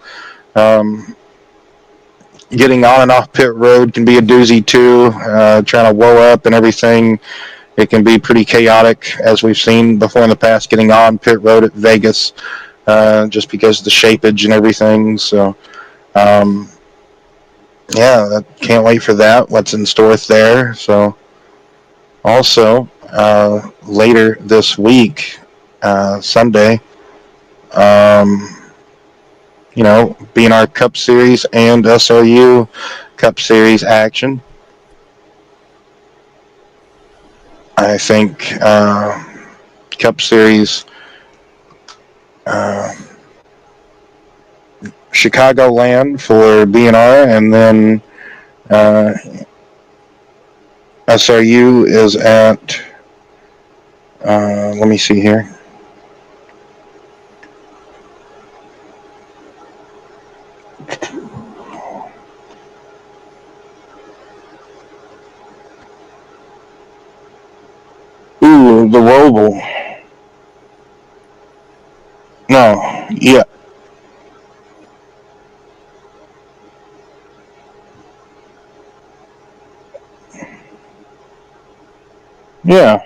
getting on and off pit road can be a doozy too. Trying to whoa up and everything. It can be pretty chaotic, as we've seen before in the past, getting on pit road at Vegas, just because of the shapeage and everything. So, yeah, can't wait for that. What's in store there? So, also, later this week, Sunday, being our Cup Series and SRU Cup Series action. I think Cup Series Chicagoland for BNR, and then SRU is at, let me see here. Ooh, the Roval. No, yeah. Yeah.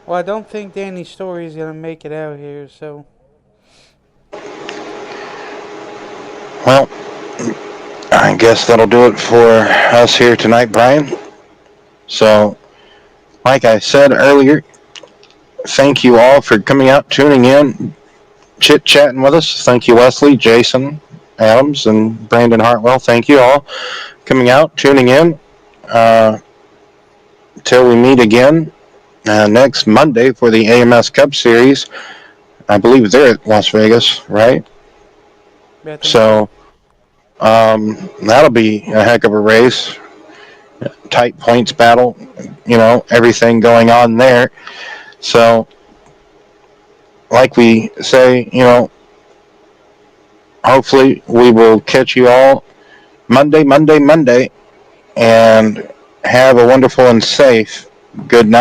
Well, I don't think Danny Story is gonna make it out here, so. Well, I guess that'll do it for us here tonight, Brian. So, like I said earlier, thank you all for coming out, tuning in, chit-chatting with us. Thank you, Wesley, Jason Adams, and Brandon Hartwell. Thank you all coming out, tuning in. Till we meet again next Monday for the AMS Cup Series. I believe they're at Las Vegas, right? Yeah, I think so. So that'll be a heck of a race. Tight points battle, everything going on there. So, like we say, hopefully we will catch you all Monday, and have a wonderful and safe good night.